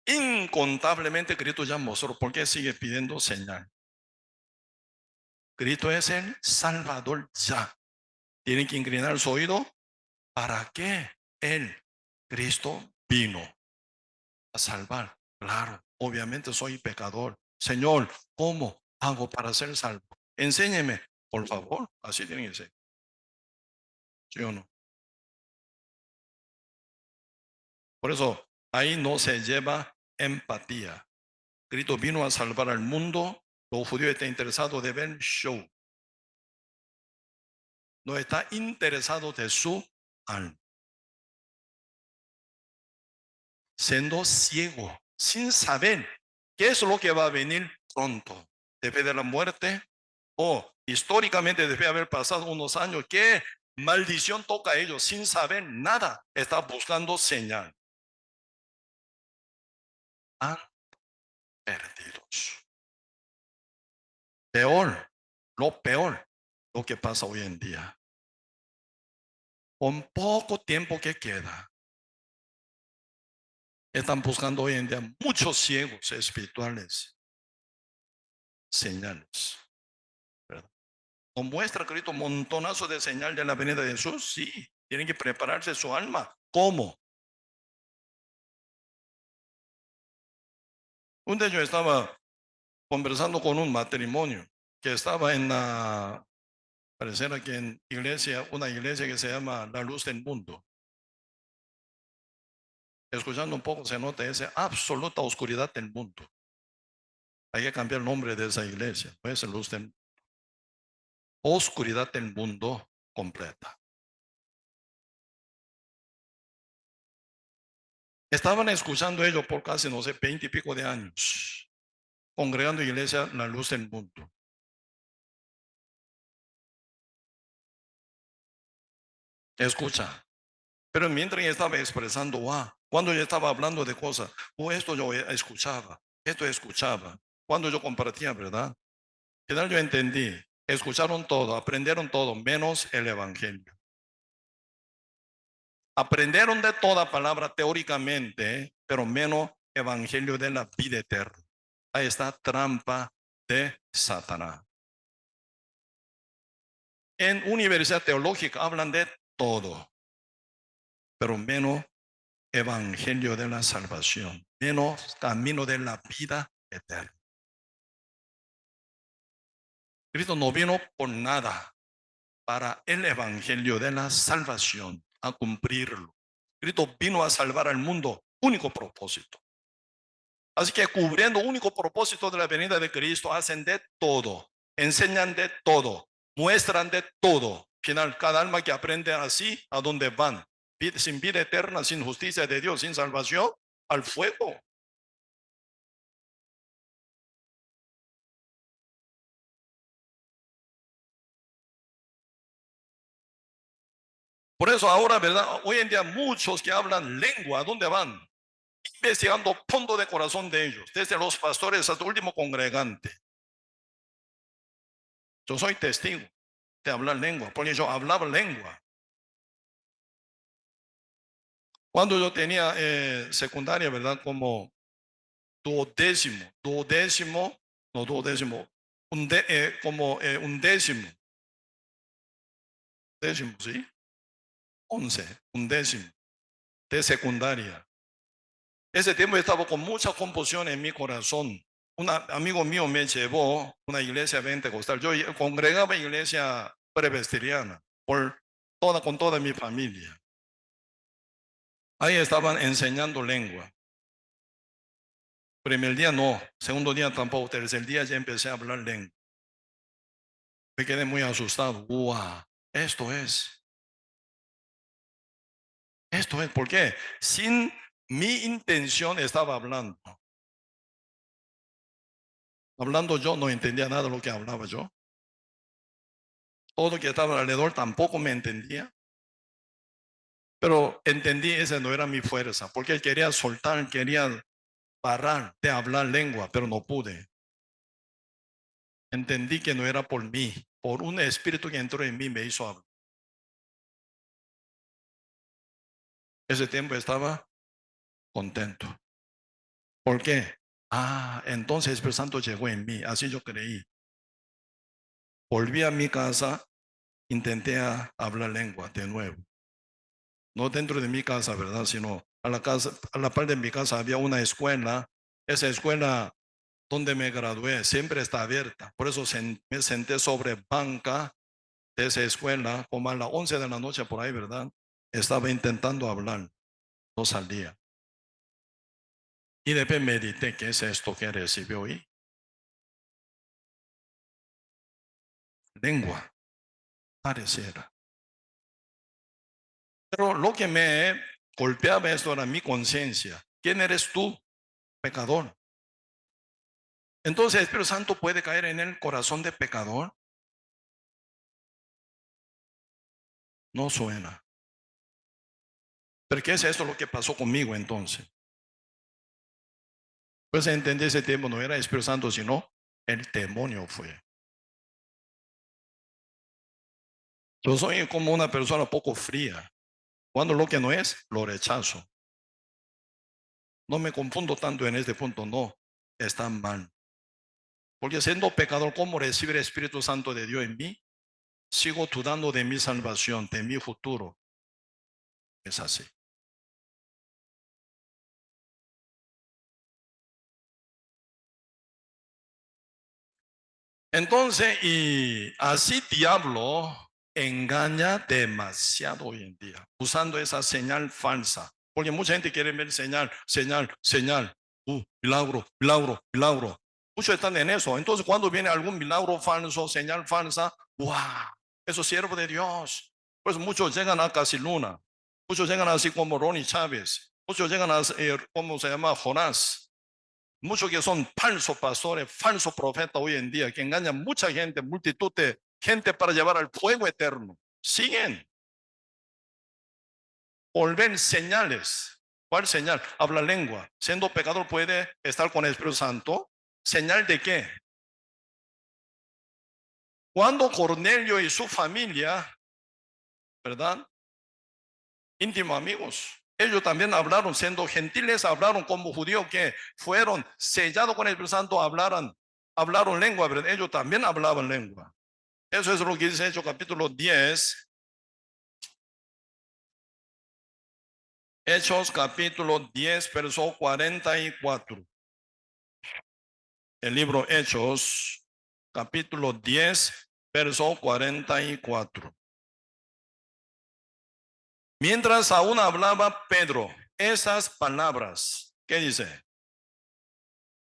Incontablemente Cristo ya mostró. ¿Por qué sigue pidiendo señal? Cristo es el Salvador ya. Tienen que inclinar su oído. ¿Para qué Él, Cristo, vino? A salvar. Claro, obviamente soy pecador. Señor, ¿cómo hago para ser salvo? Enséñeme, por favor. Así tiene que ser. ¿Sí o no? Por eso, ahí no se lleva empatía. Cristo vino a salvar al mundo, Los judíos están interesados de ver show. No está interesado de su alma. Siendo ciego, sin saber qué es lo que va a venir pronto, después de la muerte, o históricamente después de haber pasado unos años, qué maldición toca a ellos, sin saber nada, está buscando señal. Han perdidos. Peor, lo que pasa hoy en día. Con poco tiempo que queda, están buscando hoy en día muchos ciegos espirituales, señales, ¿verdad? Nos muestra Cristo un montonazo de señal de la venida de Jesús. Sí, tienen que prepararse su alma. ¿Cómo? Un día yo estaba conversando con un matrimonio que estaba en la, pareciera que en iglesia, una iglesia que se llama La Luz del Mundo. Escuchando un poco se nota esa absoluta oscuridad del mundo. Hay que cambiar el nombre de esa iglesia. No es la luz del oscuridad del mundo completa. Estaban escuchando ellos por casi, no sé, 20 y pico de años, congregando iglesia La Luz del Mundo. Escucha. Pero mientras yo estaba expresando, cuando yo estaba hablando de cosas, esto yo escuchaba, esto escuchaba. Cuando yo compartía, ¿verdad? ¿Qué tal yo entendí? Escucharon todo, aprendieron todo, menos el Evangelio. Aprendieron de toda palabra teóricamente, pero menos Evangelio de la vida eterna. Ahí está trampa de Satanás. En universidad teológica hablan de todo, pero menos evangelio de la salvación, menos camino de la vida eterna. Cristo no vino por nada para el evangelio de la salvación, a cumplirlo. Cristo vino a salvar al mundo, único propósito. Así que cubriendo único propósito de la venida de Cristo, hacen de todo, enseñan de todo, muestran de todo. Final, cada alma que aprende así, ¿a dónde van? Sin vida eterna, sin justicia de Dios, sin salvación, al fuego. Por eso ahora, ¿verdad? Hoy en día muchos que hablan lengua, ¿a dónde van? Investigando fondo de corazón de ellos, desde los pastores hasta el último congregante. Yo soy testigo de hablar lengua, porque yo hablaba lengua. Cuando yo tenía secundaria, ¿verdad? Como duodécimo, no duodécimo, como décimo, ¿sí? 11, décimo de secundaria. Ese tiempo estaba con mucha confusión en mi corazón. Un amigo mío me llevó a una iglesia pentecostal. Yo congregaba en iglesia presbiteriana con toda mi familia. Ahí estaban enseñando lengua. Primer día no, segundo día tampoco, tercer día ya empecé a hablar lengua. Me quedé muy asustado. ¡Wow! Esto es, ¿por qué? Sin mi intención estaba hablando. Hablando yo no entendía nada de lo que hablaba yo. Todo lo que estaba alrededor tampoco me entendía. Pero entendí esa no era mi fuerza, porque quería soltar, quería parar de hablar lengua, pero no pude. Entendí que no era por mí, por un espíritu que entró en mí me hizo hablar. Ese tiempo estaba contento. ¿Por qué? Entonces el Espíritu Santo llegó en mí, así yo creí. Volví a mi casa, intenté hablar lengua de nuevo. No dentro de mi casa, ¿verdad? Sino a la casa, a la par de mi casa había una escuela. Esa escuela donde me gradué siempre está abierta. Por eso me senté sobre banca de esa escuela, como a las 11 de la noche por ahí, ¿verdad? Estaba intentando hablar, no salía. Y después medité, ¿qué es esto que recibió hoy? lengua, pareciera. Pero lo que me golpeaba esto era mi conciencia. ¿Quién eres tú, pecador? Entonces el Espíritu Santo puede caer en el corazón de pecador. No suena. ¿Pero qué es esto lo que pasó conmigo entonces? Pues entendí ese tiempo no era el Espíritu Santo, sino el demonio fue. Yo soy como una persona poco fría. Cuando lo que no es, lo rechazo. No me confundo tanto en este punto, no. Está mal. Porque siendo pecador, ¿cómo recibir el Espíritu Santo de Dios en mí? Sigo dudando de mi salvación, de mi futuro. Es así. Entonces, y así diablo engaña demasiado hoy en día, usando esa señal falsa. Porque mucha gente quiere ver señal, señal, señal. Milagro, milagro, milagro. Muchos están en eso. Entonces, cuando viene algún milagro falso, señal falsa, ¡wow! Eso es siervo de Dios. Pues muchos llegan a Casiluna. Muchos llegan así como Ronnie Chávez. Muchos llegan a, ¿cómo se llama? Jonás. Muchos que son falsos pastores, falsos profetas hoy en día, que engañan mucha gente, multitud de gente para llevar al fuego eterno. Siguen por ver señales. ¿Cuál señal? Habla lengua. Siendo pecador puede estar con el Espíritu Santo. ¿Señal de qué? Cuando Cornelio y su familia, ¿verdad? Íntimos amigos. Ellos también hablaron, siendo gentiles, hablaron como judíos que fueron sellados con el Espíritu Santo, hablaron lengua, ¿verdad? Ellos también hablaban lengua. Eso es lo que dice Hechos capítulo 10. Hechos capítulo 10, verso 44. El libro Hechos, capítulo 10, verso 44. Mientras aún hablaba Pedro esas palabras, ¿qué dice?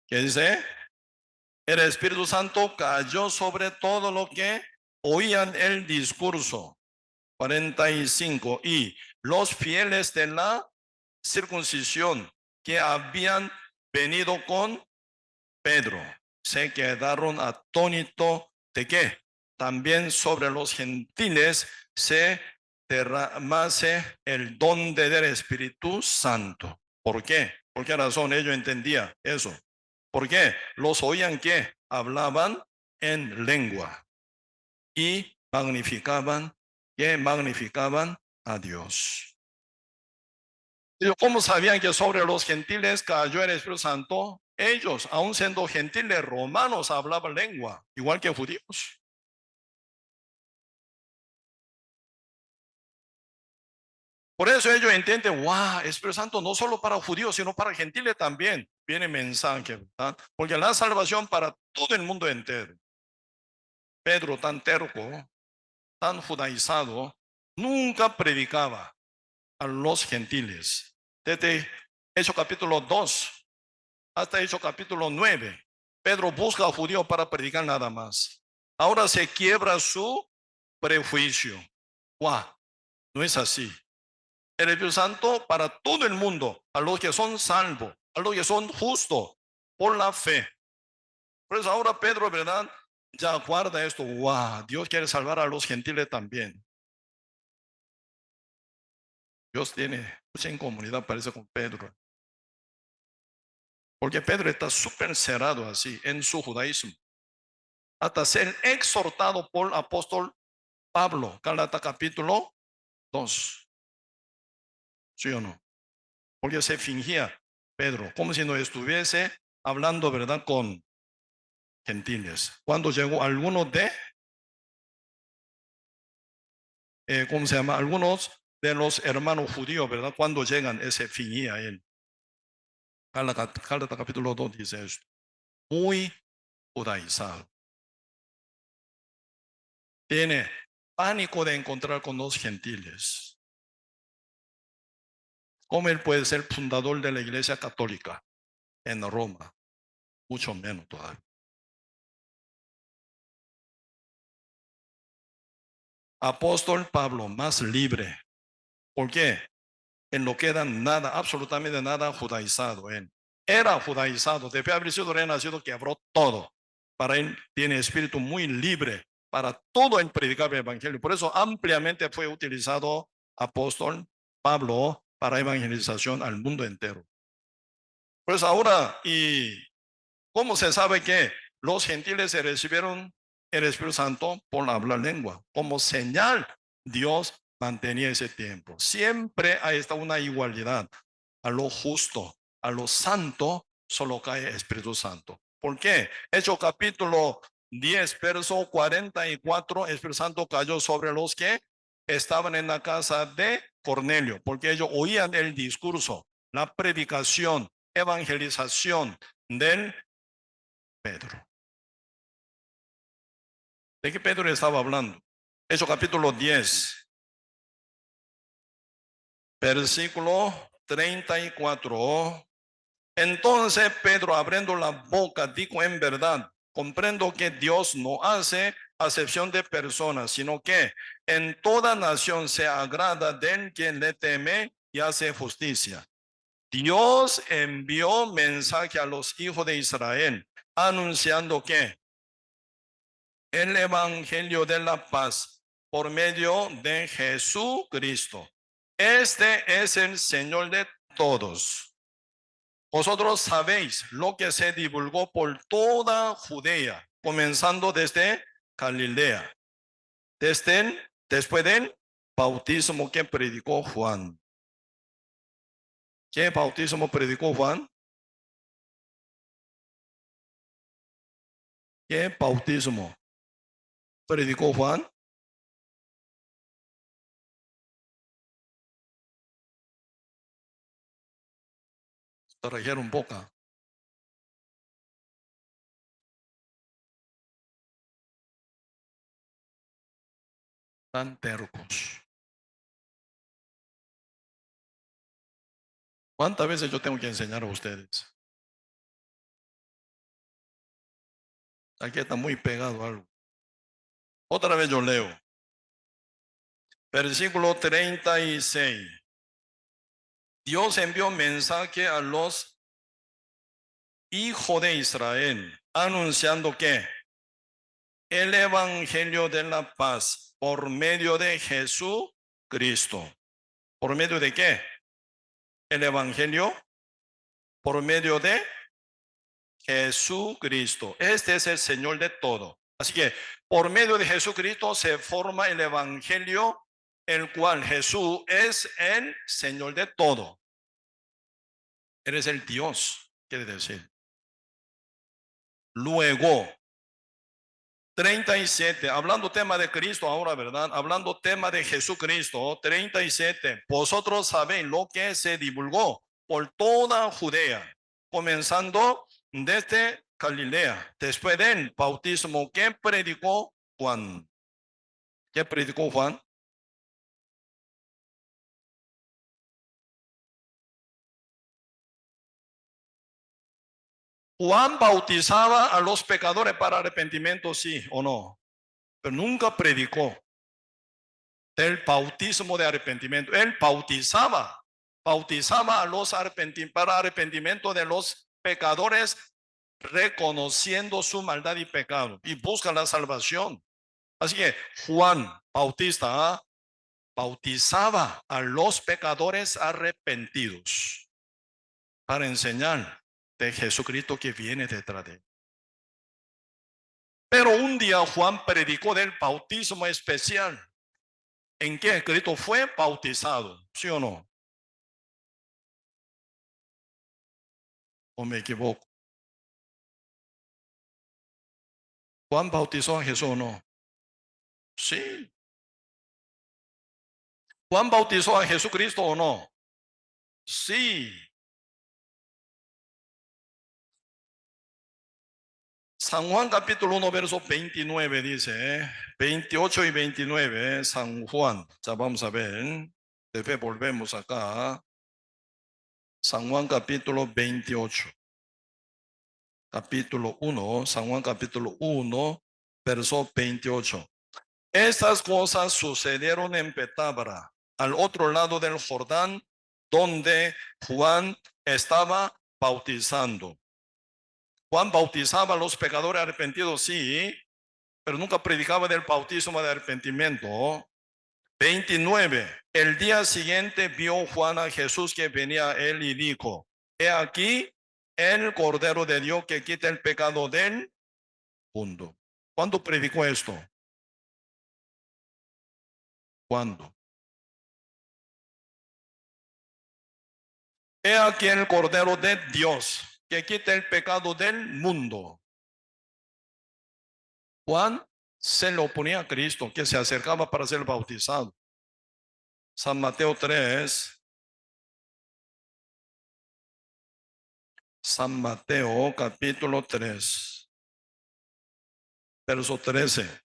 ¿Qué dice? El Espíritu Santo cayó sobre todo lo que oían el discurso. 45. Y los fieles de la circuncisión que habían venido con Pedro se quedaron atónitos de que también sobre los gentiles se derramase el don del Espíritu Santo. ¿Por qué? ¿Por qué razón ellos entendían eso? ¿Por qué? Los oían que hablaban en lengua y magnificaban a Dios. ¿Cómo sabían que sobre los gentiles cayó el Espíritu Santo? Ellos, aun siendo gentiles romanos, hablaban lengua, igual que judíos. Por eso ellos entienden, wow, Espíritu Santo no solo para judíos, sino para gentiles también. Viene mensaje, ¿verdad? Porque la salvación para todo el mundo entero. Pedro, tan terco, tan judaizado, nunca predicaba a los gentiles. Desde Hechos capítulo 2 hasta Hechos capítulo 9, Pedro busca a judíos para predicar nada más. Ahora se quiebra su prejuicio. ¡Wow! No es así. El Espíritu Santo para todo el mundo, a los que son salvos, a los que son justos por la fe. Por eso ahora Pedro, ¿verdad? Ya guarda esto. ¡Wow! Dios quiere salvar a los gentiles también. Dios tiene mucha incomunidad, parece, con Pedro. Porque Pedro está súper cerrado así en su judaísmo. Hasta ser exhortado por el apóstol Pablo, Gálatas capítulo 2. ¿Sí o no? Porque se fingía Pedro, como si no estuviese hablando, ¿verdad?, con gentiles. Cuando llegó algunos de, ¿cómo se llama? Algunos de los hermanos judíos, ¿verdad? Cuando llegan, se fingía él. Gálatas capítulo 2 dice esto. Muy judaizado. Tiene pánico de encontrar con los gentiles. ¿Cómo él puede ser fundador de la iglesia católica en Roma? Mucho menos todavía. Apóstol Pablo, más libre. ¿Por qué? Él no queda nada, absolutamente nada judaizado. Él era judaizado, debe haber sido renacido, quebró todo. Para él tiene espíritu muy libre para todo el predicar el evangelio. Por eso ampliamente fue utilizado apóstol Pablo para evangelización al mundo entero. Pues ahora, ¿y cómo se sabe que los gentiles se recibieron el Espíritu Santo? Por hablar lengua. Como señal, Dios mantenía ese tiempo. Siempre hay esta una igualdad. A lo justo, a lo santo, solo cae Espíritu Santo. ¿Por qué? Hechos capítulo 10, verso 44, Espíritu Santo cayó sobre los que estaban en la casa de Cornelio, porque ellos oían el discurso, la predicación, evangelización del Pedro. ¿De qué Pedro estaba hablando? Hechos capítulo 10, versículo 34. Entonces Pedro, abriendo la boca, dijo: en verdad, comprendo que Dios no hace acepción de personas, sino que en toda nación se agrada del que le teme y hace justicia. Dios envió mensaje a los hijos de Israel, anunciando que el evangelio de la paz por medio de Jesucristo. Este es el Señor de todos. Vosotros sabéis lo que se divulgó por toda Judea, comenzando desde Galilea, después del bautismo que predicó Juan. ¿Qué bautismo predicó Juan? ¿Qué bautismo predicó Juan? Trajeron boca. Tan tercos. ¿Cuántas veces yo tengo que enseñar a ustedes? Aquí está muy pegado algo. Otra vez yo leo. Versículo 36. Dios envió mensaje a los hijos de Israel, anunciando que el evangelio de la paz por medio de Jesucristo. ¿Por medio de qué? El evangelio por medio de Jesucristo. Este es el Señor de todo. Así que por medio de Jesucristo se forma el evangelio, el cual Jesús es el Señor de todo. Él es el Dios, quiere decir. Luego, 37, hablando tema de Cristo ahora, ¿verdad? Hablando tema de Jesucristo, 37, vosotros sabéis lo que se divulgó por toda Judea, comenzando desde Galilea, después del bautismo que predicó Juan. ¿Qué predicó Juan? Juan bautizaba a los pecadores para arrepentimiento, sí o no, pero nunca predicó del bautismo de arrepentimiento. Él bautizaba a los para arrepentimiento de los pecadores, reconociendo su maldad y pecado, y busca la salvación. Así que Juan Bautista bautizaba a los pecadores arrepentidos para enseñar de Jesucristo que viene detrás de él. Pero un día Juan predicó del bautismo especial en que Cristo fue bautizado, ¿sí o no? ¿O me equivoco? ¿Juan bautizó a Jesús o no? Sí. ¿Juan bautizó a Jesucristo o no? Sí. San Juan capítulo 1 verso 29 dice, 28 y 29, San Juan. Ya vamos a ver. Después volvemos acá. San Juan capítulo 28. Capítulo 1, San Juan capítulo 1, verso 28. Estas cosas sucedieron en Betábara, al otro lado del Jordán, donde Juan estaba bautizando. Juan bautizaba a los pecadores arrepentidos, sí, pero nunca predicaba del bautismo de arrepentimiento. 29. El día siguiente vio Juan a Jesús que venía a él y dijo: He aquí el Cordero de Dios que quita el pecado del mundo. ¿Cuándo predicó esto? ¿Cuándo? He aquí el Cordero de Dios que quita el pecado del mundo. Juan se le oponía a Cristo, que se acercaba para ser bautizado. San Mateo 3. San Mateo capítulo 3, verso 13.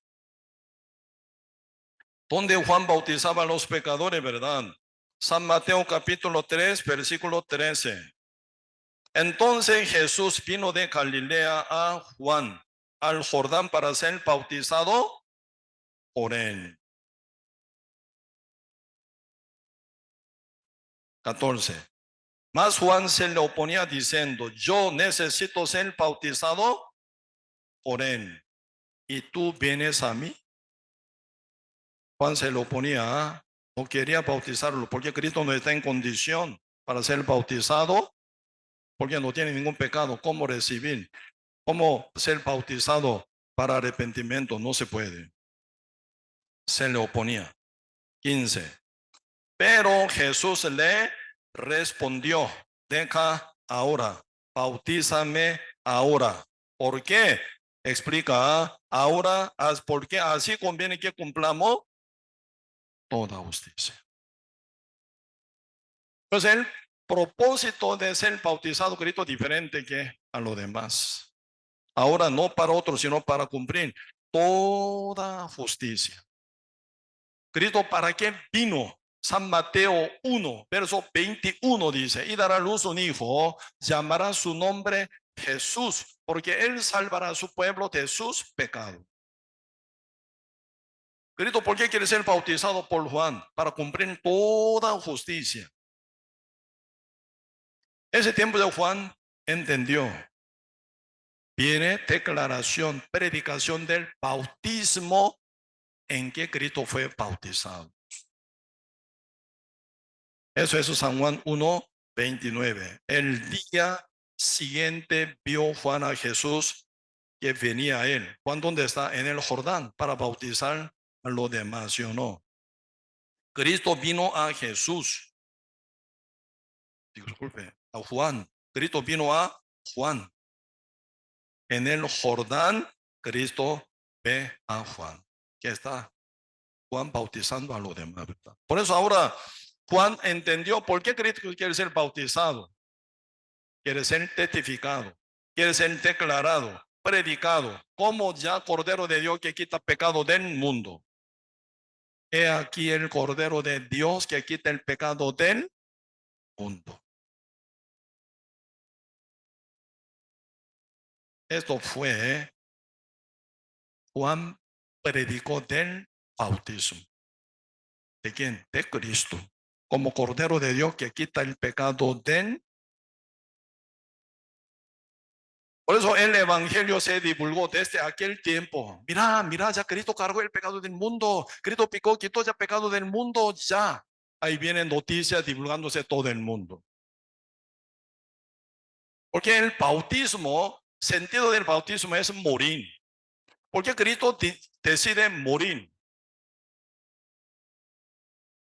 Donde Juan bautizaba a los pecadores, ¿verdad? San Mateo capítulo 3, versículo 13. Entonces Jesús vino de Galilea a Juan, al Jordán, para ser bautizado por él. 14. Mas Juan se le oponía diciendo: Yo necesito ser bautizado por él, ¿y tú vienes a mí? Juan se le oponía, no quería bautizarlo, porque Cristo no está en condición para ser bautizado, porque no tiene ningún pecado. ¿Cómo recibir? ¿Cómo ser bautizado para arrepentimiento? No se puede. Se le oponía. 15. Pero Jesús le respondió: Deja ahora, bautízame ahora. ¿Por qué? Explica ahora, porque así conviene que cumplamos toda justicia. Pues el propósito de ser bautizado Cristo es diferente que a los demás. Ahora no para otros, sino para cumplir toda justicia. Cristo, ¿para qué vino? San Mateo 1, verso 21 dice: Y dará a luz un hijo, llamará su nombre Jesús, porque él salvará a su pueblo de sus pecados. Cristo, ¿por qué quiere ser bautizado por Juan? Para cumplir toda justicia. Ese tiempo de Juan entendió. Viene declaración, predicación del bautismo en que Cristo fue bautizado. Eso es San Juan 1, 29. El día siguiente vio Juan a Jesús que venía a él. Juan, ¿dónde está? En el Jordán, para bautizar a los demás, ¿sí o no? Cristo vino a Jesús. Disculpe, a Juan. Cristo vino a Juan. En el Jordán, Cristo ve a Juan. ¿Qué está? Juan bautizando a los demás, ¿verdad? Por eso ahora Juan entendió por qué Cristo quiere ser bautizado. Quiere ser testificado, quiere ser declarado, predicado, como ya Cordero de Dios que quita pecado del mundo. He aquí el Cordero de Dios que quita el pecado del mundo. Esto fue, Juan predicó del bautismo. ¿De quién? De Cristo. Como Cordero de Dios que quita el pecado del. Por eso el evangelio se divulgó desde aquel tiempo. Mira, mira, ya Cristo cargó el pecado del mundo. Cristo quitó ya el pecado del mundo, ya. Ahí vienen noticias divulgándose todo el mundo. Porque el bautismo, sentido del bautismo es morir. ¿Por qué Cristo decide morir?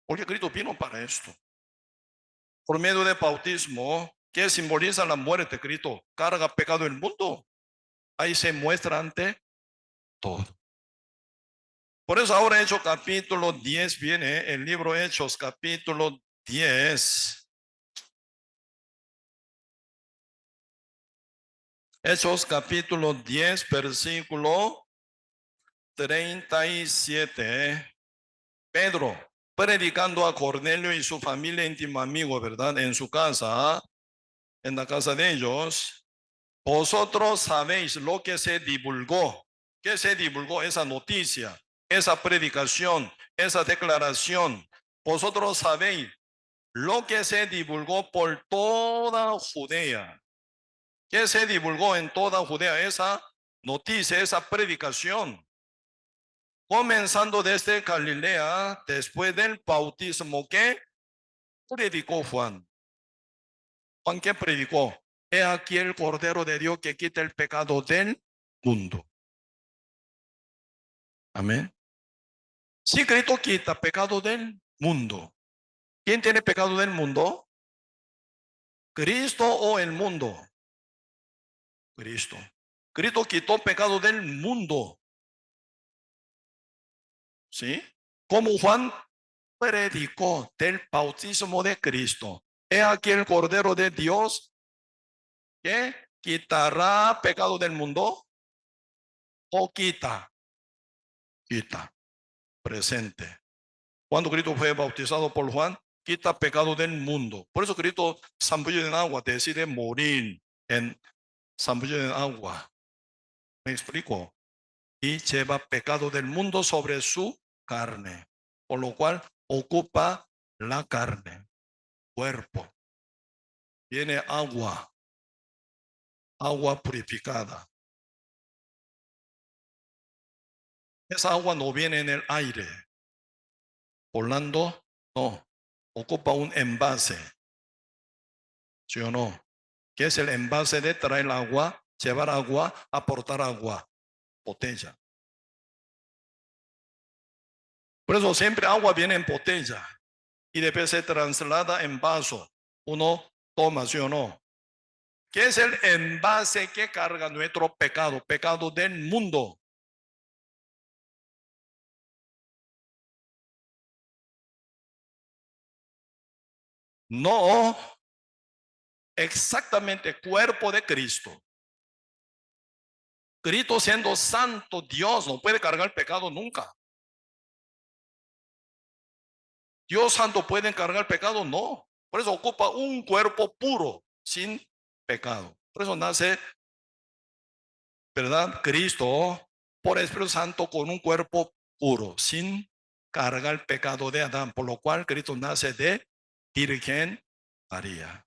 Porque Cristo vino para esto. Por medio del bautismo, que simboliza la muerte, Cristo carga pecado del mundo. Ahí se muestra ante todo. Por eso ahora Hechos capítulo 10 viene el libro Hechos capítulo 10. Hechos capítulo 10 versículo 37. Pedro predicando a Cornelio y su familia íntimo amigo, ¿verdad? En su casa, en la casa de ellos. Vosotros sabéis lo que se divulgó. ¿Qué se divulgó? Esa noticia esa predicación, esa declaración. Vosotros sabéis lo que se divulgó por toda Judea. ¿Qué se divulgó en toda Judea? Esa noticia, esa predicación. Comenzando desde Galilea, después del bautismo que predicó Juan. Juan, ¿qué predicó? He aquí el Cordero de Dios que quita el pecado del mundo. Amén. Si Cristo quita pecado del mundo, ¿quién tiene pecado del mundo? ¿Cristo o el mundo? Cristo. Cristo quitó pecado del mundo. ¿Sí? Como Juan predicó del bautismo de Cristo. He aquí el Cordero de Dios que quitará pecado del mundo. ¿O quita? Quita. Presente. Cuando Cristo fue bautizado por Juan, quita pecado del mundo. Por eso Cristo zambullido en agua, decide morir en zambullido en agua. ¿Me explico? Y lleva pecado del mundo sobre su carne, por lo cual ocupa la carne, cuerpo. Viene agua, agua purificada. Esa agua no viene en el aire, volando, no. Ocupa un envase, ¿sí o no? ¿Qué es el envase de traer agua, llevar agua, aportar agua? Botella. Por eso siempre agua viene en botella y después se traslada en vaso. Uno toma, ¿sí o no? ¿Qué es el envase que carga nuestro pecado? Pecado del mundo. No exactamente cuerpo de Cristo. Cristo siendo santo Dios no puede cargar pecado nunca. Dios santo puede cargar pecado, no. Por eso ocupa un cuerpo puro, sin pecado. Por eso nace, ¿verdad? Cristo por Espíritu Santo con un cuerpo puro, sin cargar pecado de Adán, por lo cual Cristo nace de Virgen María.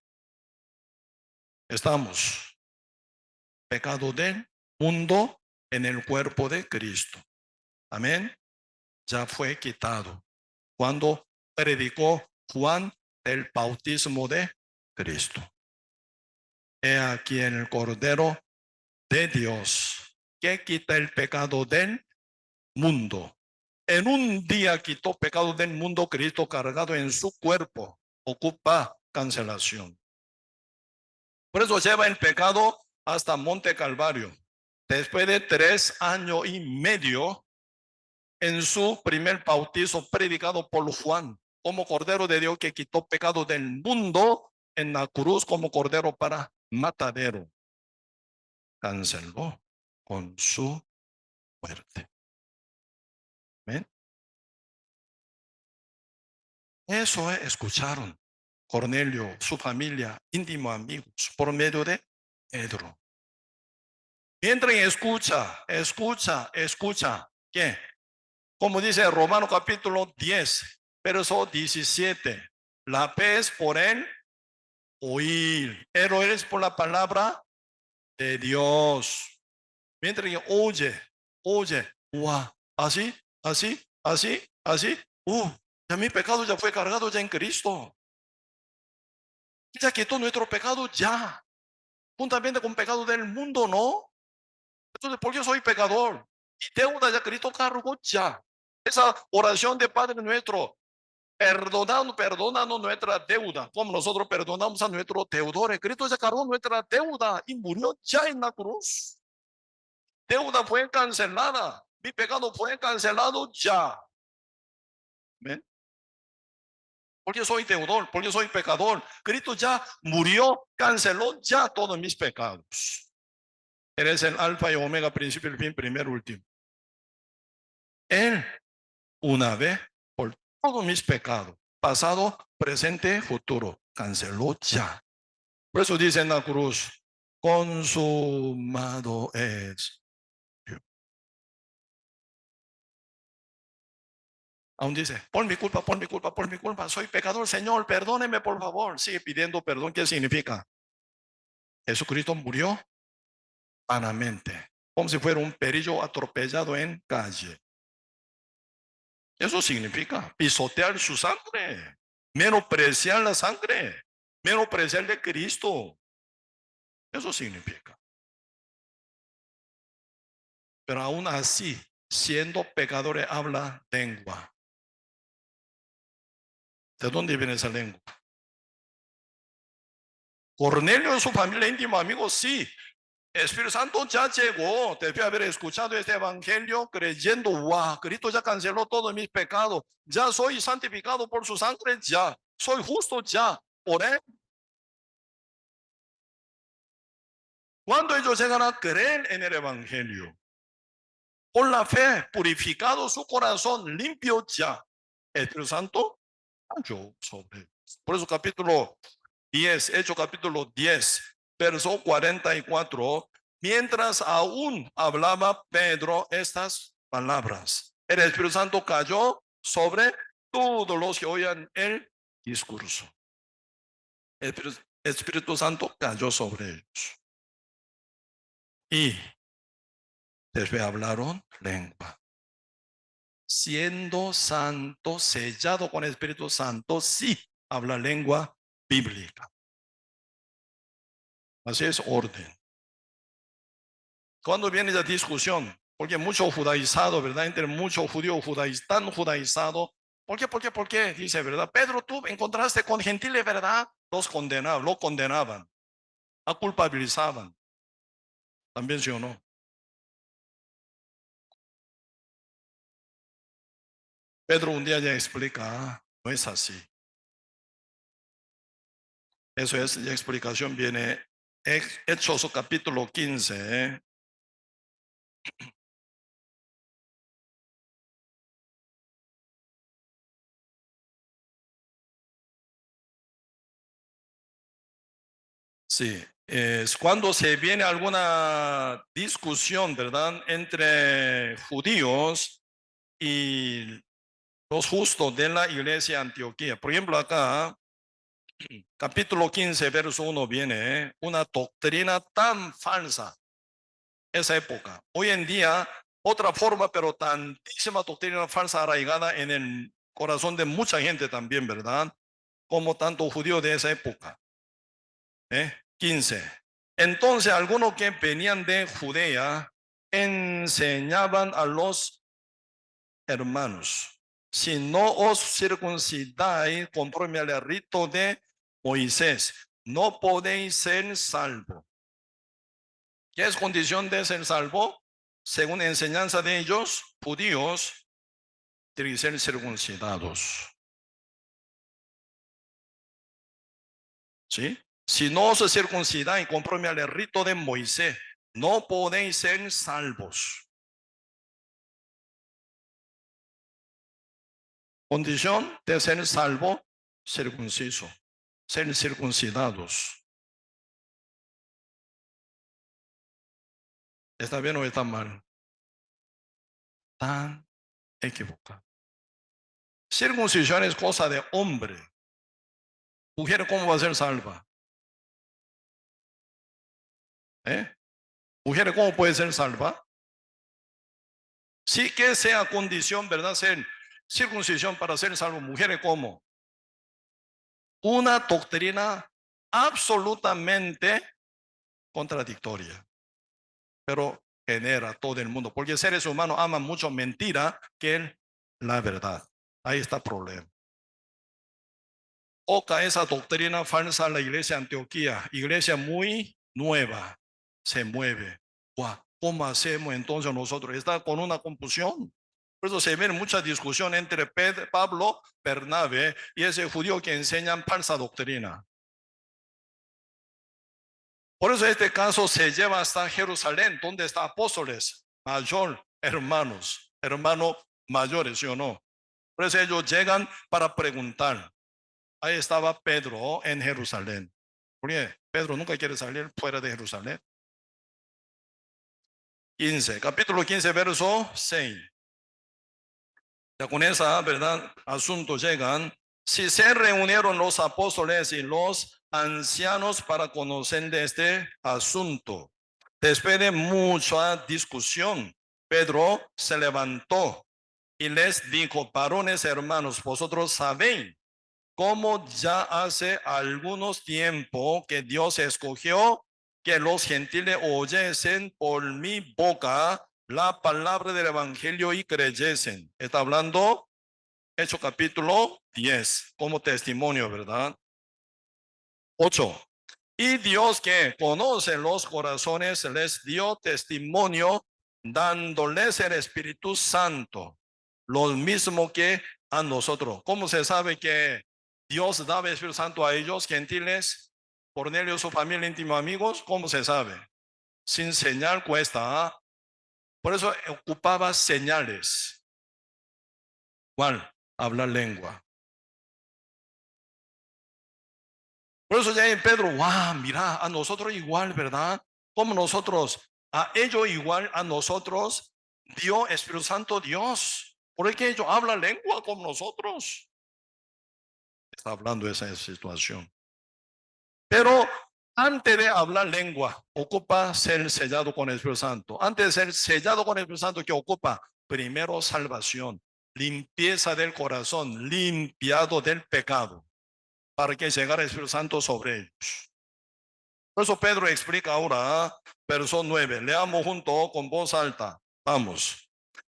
Estamos pecado del mundo en el cuerpo de Cristo. Amén. Ya fue quitado. Cuando predicó Juan el bautismo de Cristo. He aquí el Cordero de Dios que quita el pecado del mundo. En un día quitó pecado del mundo Cristo cargado en su cuerpo. Ocupa cancelación. Por eso lleva el pecado hasta Monte Calvario. Después de 3 años y medio, en su primer bautizo predicado por Juan, como Cordero de Dios que quitó pecado del mundo en la cruz como Cordero para matadero, canceló con su muerte. ¿Ven? Eso escucharon Cornelio, su familia, íntimos amigos, por medio de Pedro. Mientras escucha, ¿qué? Como dice Romano capítulo 10, verso 17, la fe es por el oír, el oír es por la palabra de Dios. Mientras que oye, así, ya mi pecado ya fue cargado ya en Cristo. Ya quitó nuestro pecado ya, juntamente con pecado del mundo, ¿no? Entonces, ¿por qué soy pecador? Y deuda ya Cristo cargó ya. Esa oración de Padre nuestro, perdónanos nuestra deuda, como nosotros perdonamos a nuestros deudores. Cristo ya cargó nuestra deuda y murió ya en la cruz. Deuda fue cancelada. Mi pecado fue cancelado ya. ¿Ven? Porque soy deudor, porque soy pecador. Cristo ya murió, canceló ya todos mis pecados. Eres el alfa y omega, principio y fin, primero, último. Él, una vez por todos mis pecados, pasado, presente, futuro, canceló ya. Por eso dice en la cruz, consumado es. Aún dice, por mi culpa, por mi culpa, por mi culpa, soy pecador, Señor, perdóneme por favor. Sigue pidiendo perdón. ¿Qué significa? Jesucristo murió vanamente, como si fuera un perillo atropellado en calle. Eso significa pisotear su sangre, menospreciar la sangre, menospreciar de Cristo. Eso significa. Pero aún así, siendo pecadores, habla lengua. ¿De dónde viene esa lengua? Cornelio y su familia íntima, amigos, sí. Espíritu Santo ya llegó. Debe haber escuchado este evangelio creyendo, wow, Cristo ya canceló todos mis pecados. Ya soy santificado por su sangre, ya. Soy justo, ya. Por él. Cuando ellos llegan a creer en el evangelio, por la fe, purificado su corazón, limpio ya. El Espíritu Santo cayó sobre ellos. Por eso capítulo 10, Hechos capítulo 10, verso 44, mientras aún hablaba Pedro estas palabras, el Espíritu Santo cayó sobre todos los que oían el discurso. El Espíritu Santo cayó sobre ellos. Y después hablaron lengua. Siendo santo, sellado con el Espíritu Santo, sí habla lengua bíblica. Así es orden. Cuando viene la discusión, porque mucho judaizado, ¿verdad? Entre muchos judíos tan judaizado. ¿Por qué? ¿Por qué? ¿Por qué? Dice, ¿verdad? Pedro, tú encontraste con gentiles, ¿verdad? Lo condenaban, a culpabilizaban. También sí o no. Pedro un día ya explica, no es así. Eso es, la explicación viene Hechos capítulo 15, Sí, es cuando se viene alguna discusión, ¿verdad? Entre judíos y los justos de la iglesia de Antioquía. Por ejemplo, acá, capítulo 15, verso 1 viene una doctrina tan falsa, esa época. Hoy en día, otra forma, pero tantísima doctrina falsa arraigada en el corazón de mucha gente también, ¿verdad? Como tanto judíos de esa época. 15. Entonces, algunos que venían de Judea enseñaban a los hermanos, si no os circuncidáis conforme al rito de Moisés, no podéis ser salvo. ¿Qué es condición de ser salvo? Según enseñanza de ellos, judíos, tienen que ser circuncidados. ¿Sí? Si no os circuncidáis conforme al rito de Moisés, no podéis ser salvos. Condición de ser salvo, circunciso, ser circuncidados. ¿Está bien o está mal? Tan equivocado. Circuncisión es cosa de hombre. Mujer, ¿cómo va a ser salva? Mujer, ¿cómo puede ser salva? Sí que sea condición, ¿verdad? Ser circuncisión para ser salvo. Mujeres, ¿cómo? Una doctrina absolutamente contradictoria, pero genera todo el mundo, porque seres humanos aman mucho mentira que la verdad. Ahí está el problema. Oca esa doctrina falsa la iglesia de Antioquía, iglesia muy nueva, se mueve. Wow, ¿cómo hacemos entonces nosotros? Está con una confusión. Por eso se ve mucha discusión entre Pablo, Bernabé y ese judío que enseñan falsa doctrina. Por eso este caso se lleva hasta Jerusalén, donde están apóstoles, mayor, hermanos mayores, ¿sí o no? Por eso ellos llegan para preguntar. Ahí estaba Pedro en Jerusalén. Porque Pedro nunca quiere salir fuera de Jerusalén. 15, capítulo 15, verso 6. Ya con esa, ¿verdad? Asunto llegan. Si se reunieron los apóstoles y los ancianos para conocer de este asunto. Después de mucha discusión, Pedro se levantó y les dijo: varones hermanos, vosotros sabéis cómo ya hace algunos tiempos que Dios escogió que los gentiles oyesen por mi boca la palabra del evangelio y creyesen. Está hablando Hechos capítulo 10 como testimonio, ¿verdad? 8. Y Dios, que conoce los corazones, les dio testimonio dándoles el Espíritu Santo, lo mismo que a nosotros. ¿Cómo se sabe que Dios daba el Espíritu Santo a ellos, gentiles, Cornelio, su familia, íntimos amigos? ¿Cómo se sabe? Sin señal cuesta, ¿ah? Por eso ocupaba señales. ¿Cuál? Hablar lengua. Por eso ya en Pedro, wow, mira, a nosotros igual, ¿verdad? Como nosotros, a ellos igual, a nosotros dio Espíritu Santo Dios. Por eso que ellos hablan lengua como nosotros. Está hablando de esa situación. Pero antes de hablar lengua, ocupa ser sellado con el Espíritu Santo. Antes de ser sellado con el Espíritu Santo, ¿qué ocupa? Primero salvación, limpieza del corazón, limpiado del pecado, para que llegara el Espíritu Santo sobre ellos. Por eso Pedro explica ahora, verso 9. Leamos junto con voz alta. Vamos.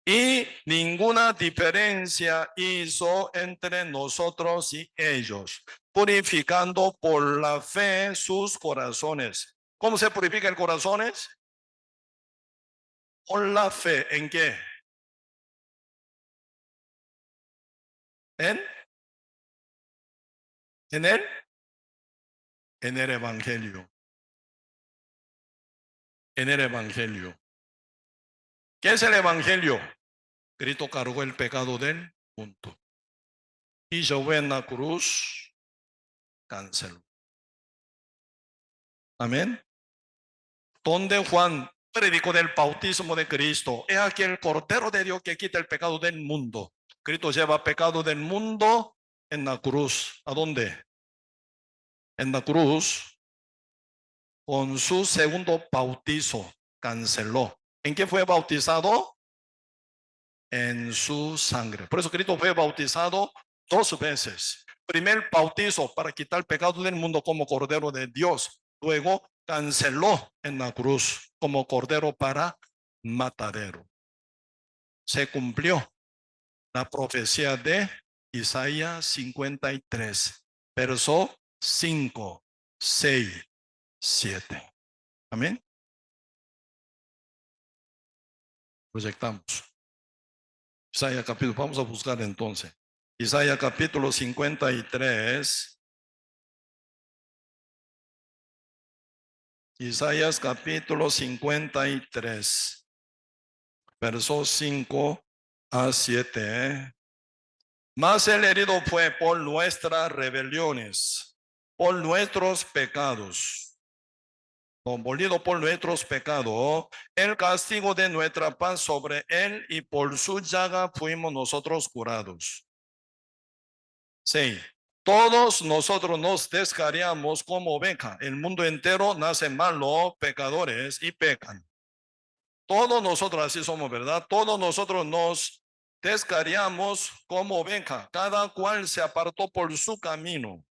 Y ninguna diferencia hizo entre nosotros y ellos, purificando por la fe sus corazones. ¿Cómo se purifica el corazones? Por la fe. ¿En qué? ¿En? ¿En él? En el Evangelio. En el Evangelio. ¿Qué es el Evangelio? Cristo cargó el pecado del mundo. Y yo en la cruz canceló. Amén. Donde Juan predicó del bautismo de Cristo. Es aquí el Cordero de Dios que quita el pecado del mundo. Cristo lleva pecado del mundo en la cruz. ¿A dónde? En la cruz, con su segundo bautizo, canceló. ¿En qué fue bautizado? En su sangre. Por eso Cristo fue bautizado 2 veces. Primer bautizo para quitar el pecado del mundo como Cordero de Dios. Luego canceló en la cruz como Cordero para matadero. Se cumplió la profecía de Isaías 53, verso 5, 6, 7. Amén. Proyectamos. Isaías capítulo, vamos a buscar entonces. Isaías capítulo 53. Isaías capítulo 53, versos 5 a 7. Mas el herido fue por nuestras rebeliones, por nuestros pecados, molido por nuestros pecados, el castigo de nuestra paz sobre él, y por su llaga fuimos nosotros curados. Sí. Todos nosotros nos descarriamos como oveja. El mundo entero nace malo, pecadores, y pecan. Todos nosotros así somos, ¿verdad? Todos nosotros nos descarriamos como oveja. Cada cual se apartó por su camino.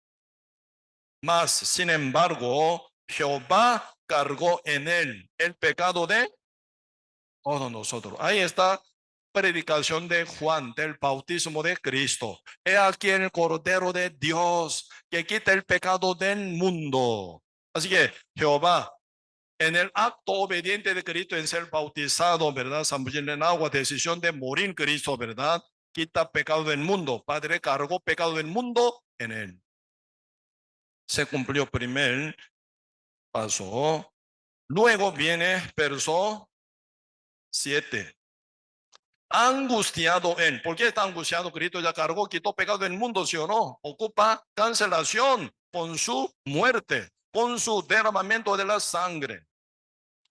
Mas, sin embargo, Jehová cargó en él el pecado de todos nosotros. Ahí está predicación de Juan del bautismo de Cristo. He aquí el Cordero de Dios que quita el pecado del mundo. Así que Jehová, en el acto obediente de Cristo en ser bautizado, ¿verdad? Zambullir en agua, decisión de morir Cristo, ¿verdad? Quita pecado del mundo. Padre cargó pecado del mundo en él. Se cumplió primer paso. Luego viene verso 7. Angustiado él. ¿Por qué está angustiado? Cristo ya cargó, quitó pecado del mundo, ¿sí o no? Ocupa cancelación con su muerte, con su derramamiento de la sangre.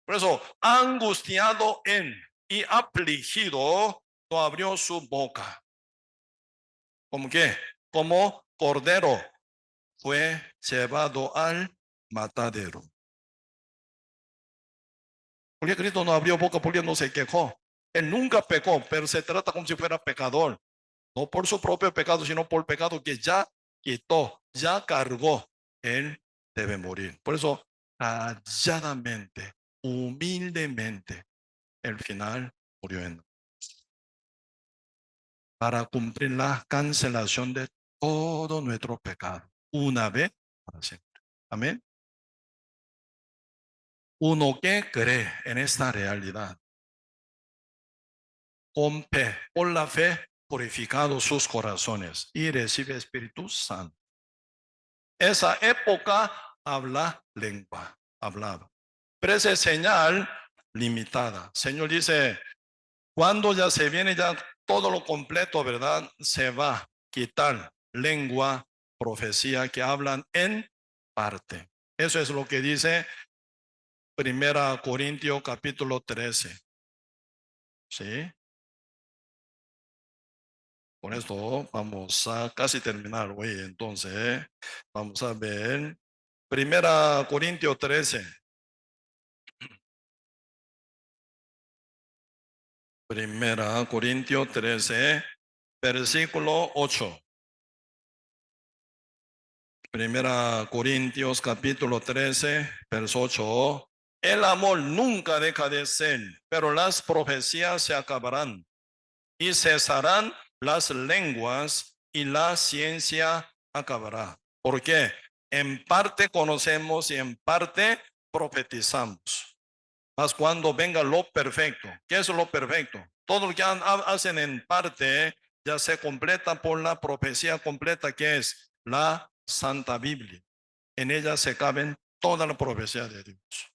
Por eso, angustiado él y afligido, no abrió su boca. ¿Cómo qué? Como cordero fue llevado al matadero. Porque Cristo no abrió boca, porque no se quejó. Él nunca pecó, pero se trata como si fuera pecador. No por su propio pecado, sino por el pecado que ya quitó, ya cargó. Él debe morir. Por eso, calladamente, humildemente, el final murió en para cumplir la cancelación de todo nuestro pecado. Una vez para siempre. Amén. Uno que cree en esta realidad, con fe, por la fe, purificado sus corazones y recibe Espíritu Santo. Esa época habla lengua, hablaba. Pero esa señal limitada. Señor dice, cuando ya se viene ya todo lo completo, ¿verdad? Se va a quitar lengua, profecía que hablan en parte. Eso es lo que dice 1 Corintios capítulo 13. ¿Sí? Con esto vamos a casi terminar hoy. Entonces, vamos a ver 1 Corintios 13. 1 Corintios 13, versículo 8. 1 Corintios capítulo 13, verso 8. El amor nunca deja de ser, pero las profecías se acabarán y cesarán las lenguas y la ciencia acabará. ¿Por qué? En parte conocemos y en parte profetizamos. Mas cuando venga lo perfecto, ¿qué es lo perfecto? Todo lo que hacen en parte ya se completa por la profecía completa que es la Santa Biblia. En ella se caben toda la profecía de Dios.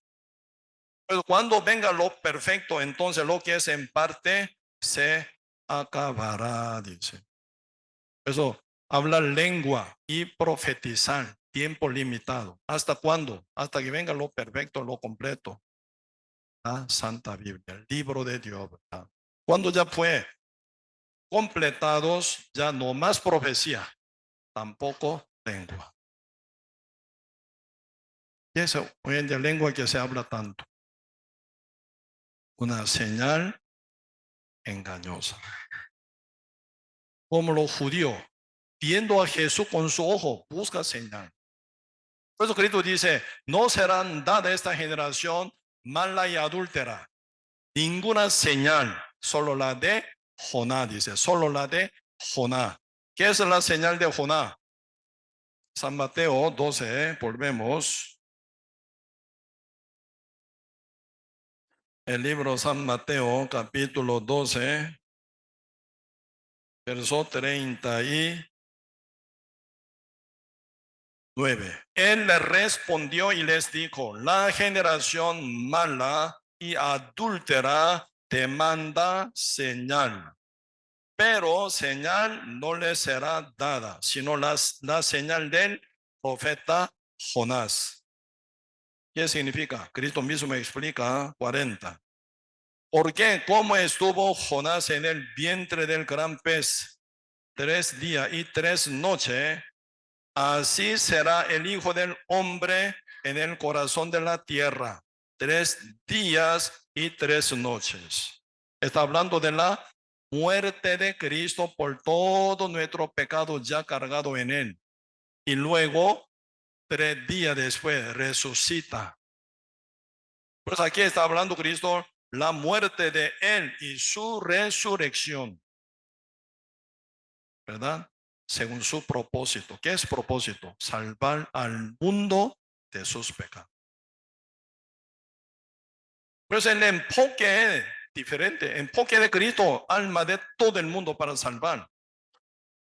Pero cuando venga lo perfecto, entonces lo que es en parte se acabará, dice. Eso, hablar lengua y profetizar, tiempo limitado. ¿Hasta cuándo? Hasta que venga lo perfecto, lo completo. La Santa Biblia, el libro de Dios, ¿verdad? Cuando ya fue completados, ya no más profecía, tampoco lengua. Y eso hoy en día lengua que se habla tanto. Una señal engañosa. Como los judíos, viendo a Jesús con su ojo, busca señal. Por eso Cristo dice, no serán dadas a esta generación mala y adúltera. Ninguna señal, solo la de Jonás, dice, solo la de Jonás. ¿Qué es la señal de Jonás? San Mateo 12, volvemos. El libro San Mateo, capítulo 12, verso 39. Él les respondió y les dijo, la generación mala y adúltera demanda señal, pero señal no les será dada, sino la señal del profeta Jonás. ¿Qué significa? Cristo mismo me explica 40. ¿Por qué? ¿Cómo estuvo Jonás en el vientre del gran pez 3 días y 3 noches? Así será el Hijo del Hombre en el corazón de la tierra. 3 días y 3 noches. Está hablando de la muerte de Cristo por todo nuestro pecado ya cargado en él. Y luego, 3 días después, resucita. Pues aquí está hablando Cristo, la muerte de él y su resurrección. ¿Verdad? Según su propósito. ¿Qué es propósito? Salvar al mundo de sus pecados. Pues el enfoque es diferente. Enfoque de Cristo, alma de todo el mundo para salvar.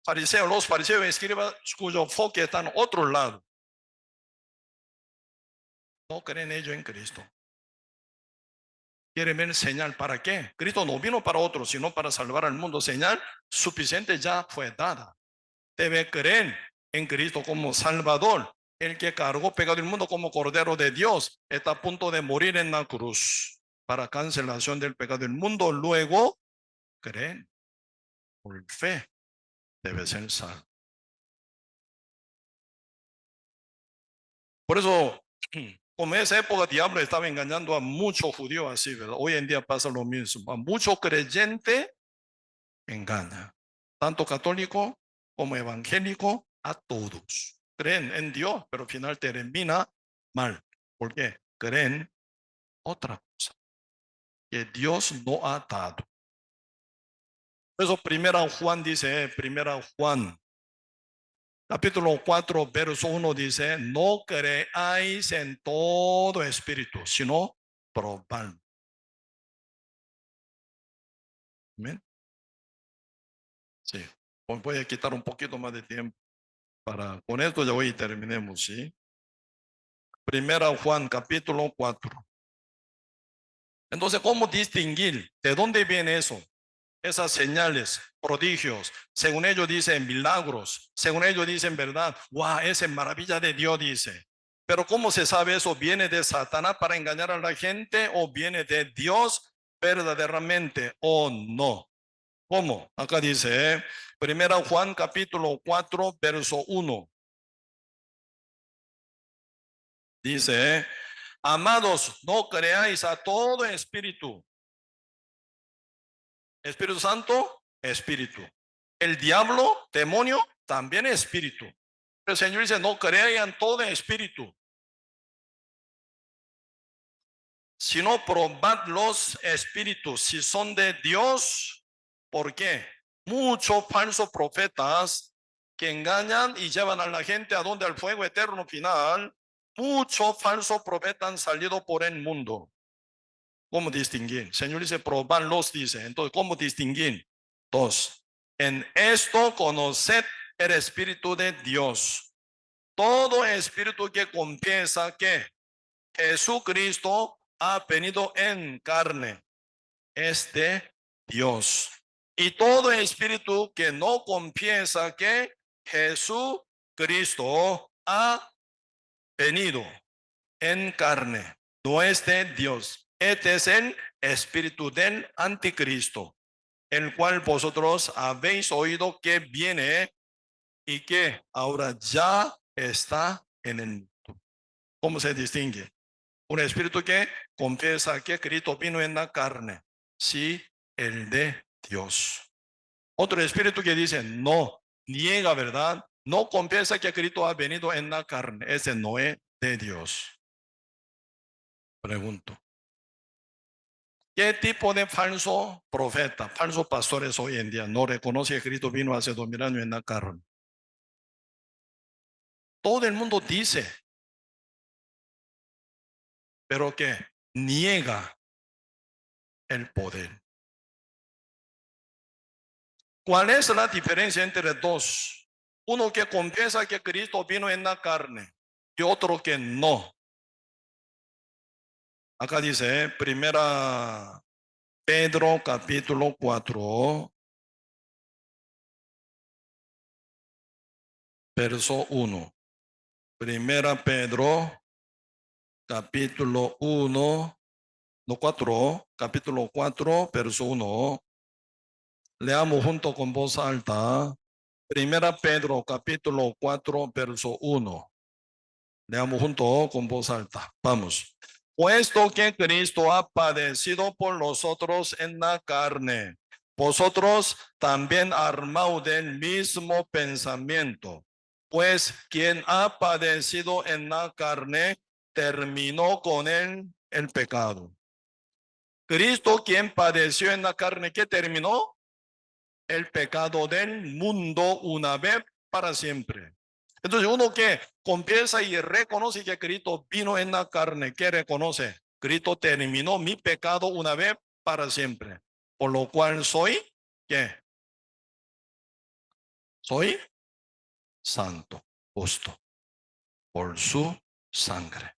Los fariseos y escribas cuyo enfoque está en otro lado. No creen ellos en Cristo. Quieren ver señal. ¿Para qué? Cristo no vino para otros, sino para salvar al mundo. Señal suficiente ya fue dada. Debe creer en Cristo como Salvador. El que cargó pecado del mundo como Cordero de Dios está a punto de morir en la cruz para cancelación del pecado del mundo. Luego creen por fe. debe ser salvo. Por eso, como en esa época el diablo estaba engañando a muchos judíos así, ¿verdad? Hoy en día pasa lo mismo. A muchos creyentes engaña. Tanto católico como evangélico, a todos. Creen en Dios, pero al final termina mal. ¿Por qué? Creen otra cosa que Dios no ha dado. Por eso primera Juan dice, primera Juan capítulo 4, verso 1 dice, no creáis en todo espíritu, sino probad. Amén. Sí. Voy a quitar un poquito más de tiempo con esto ya hoy terminemos, ¿sí? Primera Juan capítulo 4. Entonces, ¿cómo distinguir? ¿De dónde viene eso? Esas señales, prodigios, según ellos dicen milagros, según ellos dicen verdad. ¡Wow! Esa es maravilla de Dios, dice. Pero ¿cómo se sabe eso? ¿Viene de Satanás para engañar a la gente o viene de Dios verdaderamente o no? ¿Cómo? Acá dice, Primera Juan capítulo 4, verso 1. Dice, amados, no creáis a todo espíritu. Espíritu Santo, espíritu. El diablo, demonio, también es espíritu. El Señor dice, no crean todo espíritu, sino probad los espíritus, si son de Dios. ¿Por qué? Muchos falsos profetas que engañan y llevan a la gente a donde al fuego eterno final. Muchos falsos profetas han salido por el mundo. ¿Cómo distinguir? El Señor dice, probarlos, dice. Entonces, ¿cómo distinguir? Dos. En esto conoced el Espíritu de Dios. Todo espíritu que confiesa que Jesucristo ha venido en carne es de Dios. Y todo espíritu que no confiesa que Jesucristo ha venido en carne no es de Dios. Este es el espíritu del anticristo, el cual vosotros habéis oído que viene y que ahora ya está en el mundo. ¿Cómo se distingue? Un espíritu que confiesa que Cristo vino en la carne, sí, el de Dios. Otro espíritu que dice no, niega, ¿verdad? No confiesa que Cristo ha venido en la carne, ese no es de Dios. Pregunto, ¿qué tipo de falso profeta, falsos pastores hoy en día no reconoce que Cristo vino hace 2000 años en la carne? Todo el mundo dice, pero que niega el poder. ¿Cuál es la diferencia entre dos? Uno que confiesa que Cristo vino en la carne y otro que no. Acá dice, primera Pedro capítulo 4, verso 1. Primera Pedro capítulo 1, no 4, capítulo 4, verso 1. Leamos junto con voz alta. Primera Pedro capítulo 4, verso 1. Leamos junto con voz alta. Vamos. Puesto que Cristo ha padecido por nosotros en la carne, vosotros también armaos del mismo pensamiento. Pues quien ha padecido en la carne, terminó con él el pecado. Cristo, quien padeció en la carne, ¿qué terminó? El pecado del mundo una vez para siempre. Entonces uno que confiesa y reconoce que Cristo vino en la carne, que reconoce, Cristo terminó mi pecado una vez para siempre. Por lo cual soy, ¿qué? Soy santo, justo, por su sangre.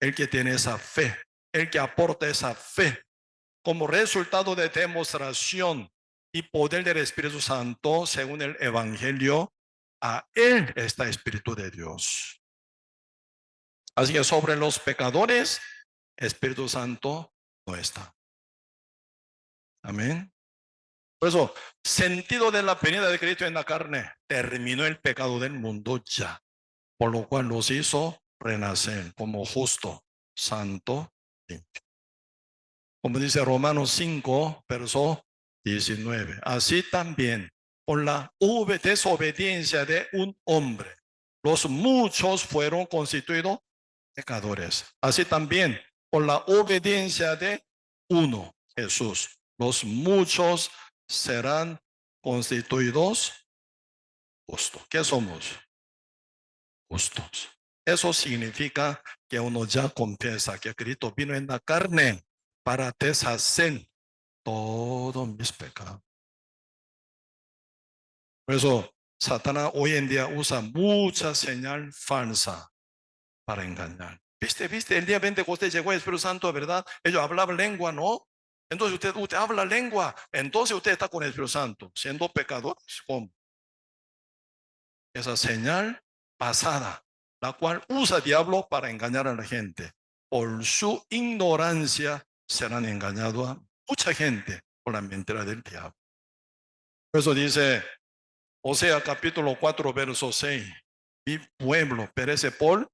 El que tiene esa fe, el que aporta esa fe como resultado de demostración y poder del Espíritu Santo, según el Evangelio, a Él está el Espíritu de Dios. Así que sobre los pecadores, Espíritu Santo no está. Amén. Por eso, sentido de la venida de Cristo en la carne, terminó el pecado del mundo ya, por lo cual los hizo renacer como justo, santo, limpio. Como dice Romanos 5, verso 19. Así también, por la desobediencia de un hombre, los muchos fueron constituidos pecadores. Así también, por la obediencia de uno, Jesús, los muchos serán constituidos justos. ¿Qué somos? Justos. Eso significa que uno ya confiesa que Cristo vino en la carne para deshacer todos mis pecados. Por eso, Satanás hoy en día usa mucha señal falsa para engañar. ¿Viste? El día 20 usted llegó el Espíritu Santo, ¿verdad? Ellos hablaban lengua, ¿no? Entonces usted habla lengua, entonces usted está con el Espíritu Santo, siendo pecador. ¿Cómo? Esa señal pasada, la cual usa el diablo para engañar a la gente. Por su ignorancia serán engañados a mucha gente por la mentira del diablo. Por eso dice Osea capítulo 4, verso 6. Mi pueblo perece por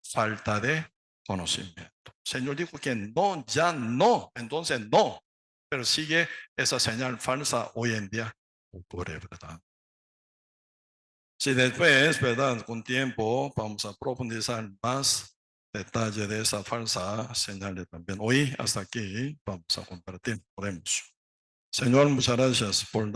falta de conocimiento. El Señor dijo que no, ya no, entonces no. Pero sigue esa señal falsa hoy en día ocurre, ¿verdad? Si después, ¿verdad? Con tiempo vamos a profundizar más detalle de esa falsa señal también. Hoy hasta aquí vamos a compartir. Oremos. Señor, muchas gracias por